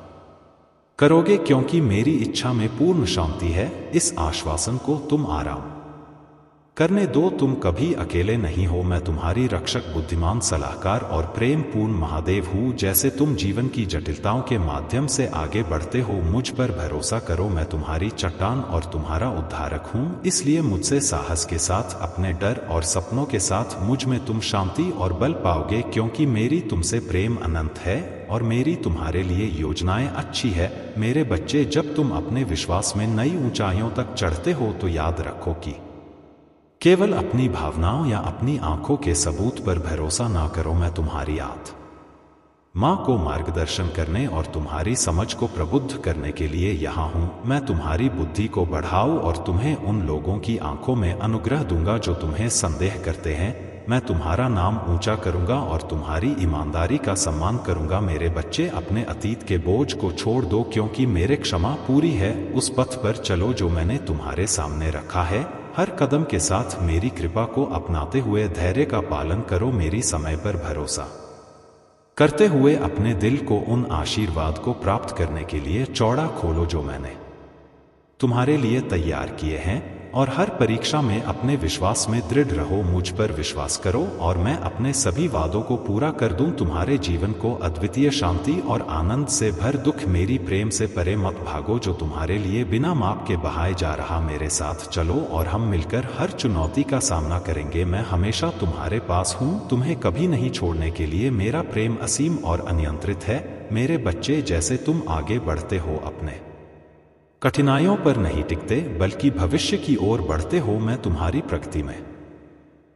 करोगे, क्योंकि मेरी इच्छा में पूर्ण शांति है। इस आश्वासन को तुम आराम करने दो। तुम कभी अकेले नहीं हो। मैं तुम्हारी रक्षक, बुद्धिमान सलाहकार और प्रेम पूर्ण महादेव हूँ। जैसे तुम जीवन की जटिलताओं के माध्यम से आगे बढ़ते हो, मुझ पर भरोसा करो। मैं तुम्हारी चट्टान और तुम्हारा उद्धारक हूँ। इसलिए मुझसे साहस के साथ, अपने डर और सपनों के साथ मुझ में तुम शांति और बल पाओगे, क्योंकि मेरी तुमसे प्रेम अनंत है और मेरी तुम्हारे लिए योजनाएं अच्छी है। मेरे बच्चे, जब तुम अपने विश्वास में नई ऊंचाइयों तक चढ़ते हो तो याद रखो कि केवल अपनी भावनाओं या अपनी आंखों के सबूत पर भरोसा ना करो। मैं तुम्हारी आत्मा को मार्गदर्शन करने और तुम्हारी समझ को प्रबुद्ध करने के लिए यहाँ हूँ। मैं तुम्हारी बुद्धि को बढ़ाऊं और तुम्हें उन लोगों की आंखों में अनुग्रह दूंगा जो तुम्हें संदेह करते हैं। मैं तुम्हारा नाम ऊंचा करूंगा और तुम्हारी ईमानदारी का सम्मान करूंगा। मेरे बच्चे, अपने अतीत के बोझ को छोड़ दो, क्योंकि मेरे क्षमा पूरी है। उस पथ पर चलो जो मैंने तुम्हारे सामने रखा है। हर कदम के साथ मेरी कृपा को अपनाते हुए धैर्य का पालन करो। मेरी समय पर भरोसा करते हुए अपने दिल को उन आशीर्वाद को प्राप्त करने के लिए चौड़ा खोलो जो मैंने तुम्हारे लिए तैयार किए हैं। और हर परीक्षा में अपने विश्वास में दृढ़ रहो। मुझ पर विश्वास करो और मैं अपने सभी वादों को पूरा कर दूं। तुम्हारे जीवन को अद्वितीय शांति और आनंद से भर दुख मेरी प्रेम से परे मत भागो जो तुम्हारे लिए बिना माप के बहाए जा रहा। मेरे साथ चलो और हम मिलकर हर चुनौती का सामना करेंगे। मैं हमेशा तुम्हारे पास हूं, तुम्हें कभी नहीं छोड़ने के लिए। मेरा प्रेम असीम और अनियंत्रित है। मेरे बच्चे, जैसे तुम आगे बढ़ते हो, अपने कठिनाइयों पर नहीं टिकते बल्कि भविष्य की ओर बढ़ते हो, मैं तुम्हारी प्रगति में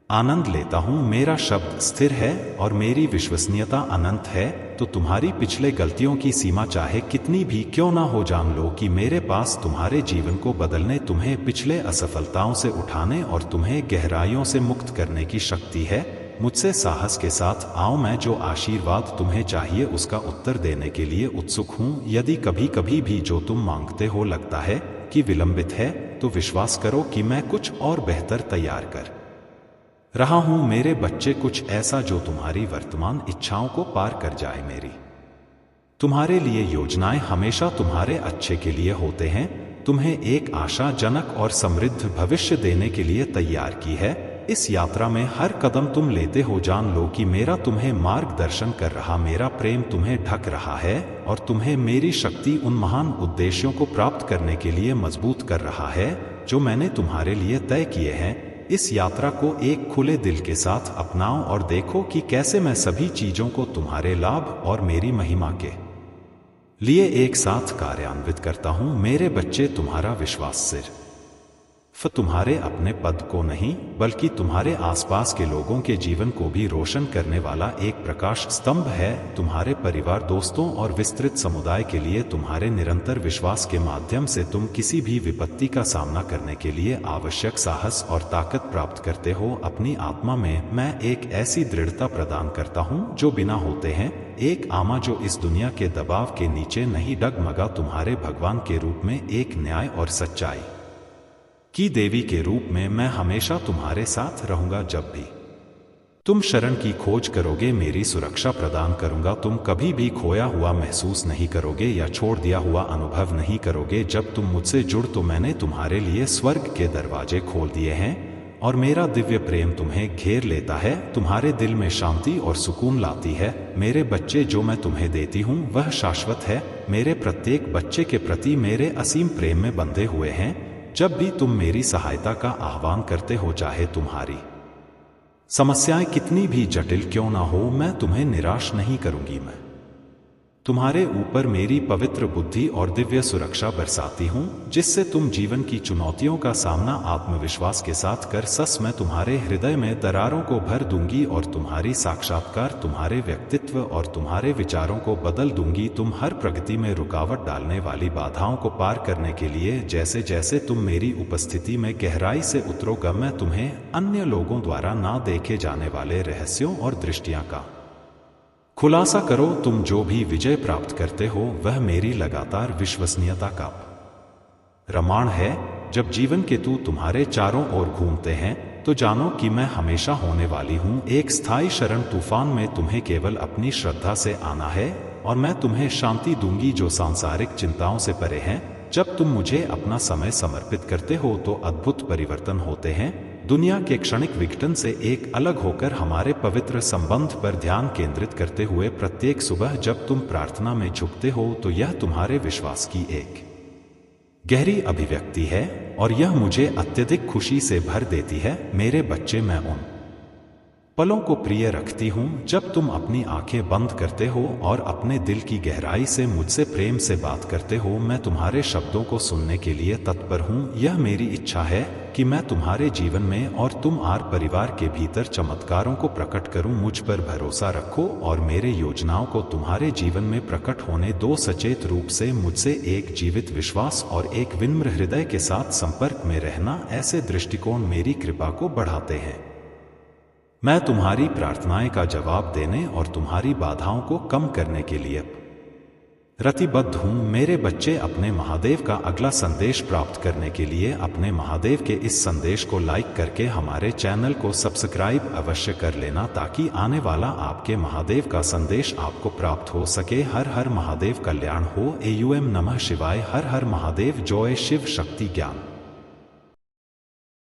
आनंद लेता हूं। मेरा शब्द स्थिर है और मेरी विश्वसनीयता अनंत है। तो तुम्हारी पिछले गलतियों की सीमा चाहे कितनी भी क्यों ना हो, जान लो कि मेरे पास तुम्हारे जीवन को बदलने, तुम्हें पिछले असफलताओं से उठाने और तुम्हें गहराइयों से मुक्त करने की शक्ति है। मुझसे साहस के साथ आओ। मैं जो आशीर्वाद तुम्हें चाहिए उसका उत्तर देने के लिए उत्सुक हूं। यदि कभी कभी भी जो तुम मांगते हो लगता है कि विलंबित है, तो विश्वास करो कि मैं कुछ और बेहतर तैयार कर रहा हूं। मेरे बच्चे, कुछ ऐसा जो तुम्हारी वर्तमान इच्छाओं को पार कर जाए। मेरी तुम्हारे लिए योजनाएं हमेशा तुम्हारे अच्छे के लिए होते हैं, तुम्हें एक आशाजनक और समृद्ध भविष्य देने के लिए तैयार की है। इस यात्रा में हर कदम तुम लेते हो, जान लो कि मेरा तुम्हें मार्गदर्शन कर रहा, मेरा प्रेम तुम्हें ढक रहा है और तुम्हें मेरी शक्ति उन महान उद्देश्यों को प्राप्त करने के लिए मजबूत कर रहा है जो मैंने तुम्हारे लिए तय किए हैं। इस यात्रा को एक खुले दिल के साथ अपनाओ और देखो कि कैसे मैं सभी चीजों को तुम्हारे लाभ और मेरी महिमा के लिए एक साथ कार्यान्वित करता हूं। मेरे बच्चे, तुम्हारा विश्वास सिर्फ तुम्हारे अपने पद को नहीं बल्कि तुम्हारे आसपास के लोगों के जीवन को भी रोशन करने वाला एक प्रकाश स्तंभ है। तुम्हारे परिवार, दोस्तों और विस्तृत समुदाय के लिए तुम्हारे निरंतर विश्वास के माध्यम से तुम किसी भी विपत्ति का सामना करने के लिए आवश्यक साहस और ताकत प्राप्त करते हो। अपनी आत्मा में मैं एक ऐसी दृढ़ता प्रदान करता हूं जो बिना होते हैं एक आमा जो इस दुनिया के दबाव के नीचे नहीं डगमगा। तुम्हारे भगवान के रूप में, एक न्याय और सच्चाई की देवी के रूप में मैं हमेशा तुम्हारे साथ रहूंगा। जब भी तुम शरण की खोज करोगे, मेरी सुरक्षा प्रदान करूंगा। तुम कभी भी खोया हुआ महसूस नहीं करोगे या छोड़ दिया हुआ अनुभव नहीं करोगे। जब तुम मुझसे जुड़ तो मैंने तुम्हारे लिए स्वर्ग के दरवाजे खोल दिए हैं और मेरा दिव्य प्रेम तुम्हें घेर लेता है, तुम्हारे दिल में शांति और सुकून लाती है। मेरे बच्चे, जो मैं तुम्हें देती हूँ वह शाश्वत है। मेरे प्रत्येक बच्चे के प्रति मेरे असीम प्रेम में बंधे हुए हैं। जब भी तुम मेरी सहायता का आह्वान करते हो, चाहे तुम्हारी समस्याएं कितनी भी जटिल क्यों ना हो, मैं तुम्हें निराश नहीं करूंगी। मैं तुम्हारे ऊपर मेरी पवित्र बुद्धि और दिव्य सुरक्षा बरसाती हूँ, जिससे तुम जीवन की चुनौतियों का सामना आत्मविश्वास के साथ कर सस मैं तुम्हारे हृदय में दरारों को भर दूंगी और तुम्हारी साक्षात्कार तुम्हारे व्यक्तित्व और तुम्हारे विचारों को बदल दूंगी। तुम हर प्रगति में रुकावट डालने वाली बाधाओं को पार करने के लिए जैसे जैसे तुम मेरी उपस्थिति में गहराई से उतरोगे, मैं तुम्हें अन्य लोगों द्वारा ना देखे जाने वाले रहस्यों और दृष्टियां का खुलासा करो। तुम जो भी विजय प्राप्त करते हो वह मेरी लगातार विश्वसनीयता का प्रमाण है। जब जीवन के तू तुम्हारे चारों ओर घूमते हैं तो जानो कि मैं हमेशा होने वाली हूँ एक स्थायी शरण। तूफान में तुम्हें केवल अपनी श्रद्धा से आना है और मैं तुम्हें शांति दूंगी जो सांसारिक चिंताओं से परे हैं। जब तुम मुझे अपना समय समर्पित करते हो तो अद्भुत परिवर्तन होते हैं। दुनिया के क्षणिक विघटन से एक अलग होकर हमारे पवित्र संबंध पर ध्यान केंद्रित करते हुए प्रत्येक सुबह जब तुम प्रार्थना में झुकते हो तो यह तुम्हारे विश्वास की एक गहरी अभिव्यक्ति है और यह मुझे अत्यधिक खुशी से भर देती है। मेरे बच्चे, मैं उन पलों को प्रिय रखती हूँ जब तुम अपनी आंखें बंद करते हो और अपने दिल की गहराई से मुझसे प्रेम से बात करते हो। मैं तुम्हारे शब्दों को सुनने के लिए तत्पर हूँ। यह मेरी इच्छा है कि मैं तुम्हारे जीवन में और तुम आर परिवार के भीतर चमत्कारों को प्रकट करूं। मुझ पर भरोसा रखो और मेरे योजनाओं को तुम्हारे जीवन में प्रकट होने दो। सचेत रूप से मुझसे एक जीवित विश्वास और एक विनम्र हृदय के साथ संपर्क में रहना, ऐसे दृष्टिकोण मेरी कृपा को बढ़ाते हैं। मैं तुम्हारी प्रार्थनाएं का जवाब देने और तुम्हारी बाधाओं को कम करने के लिए प्रतिबद्ध हूँ। मेरे बच्चे, अपने महादेव का अगला संदेश प्राप्त करने के लिए अपने महादेव के इस संदेश को लाइक करके हमारे चैनल को सब्सक्राइब अवश्य कर लेना ताकि आने वाला आपके महादेव का संदेश आपको प्राप्त हो सके। हर हर महादेव कल्याण हो। AUM नमः शिवाय। हर हर महादेव। जय शिव शक्ति ज्ञान।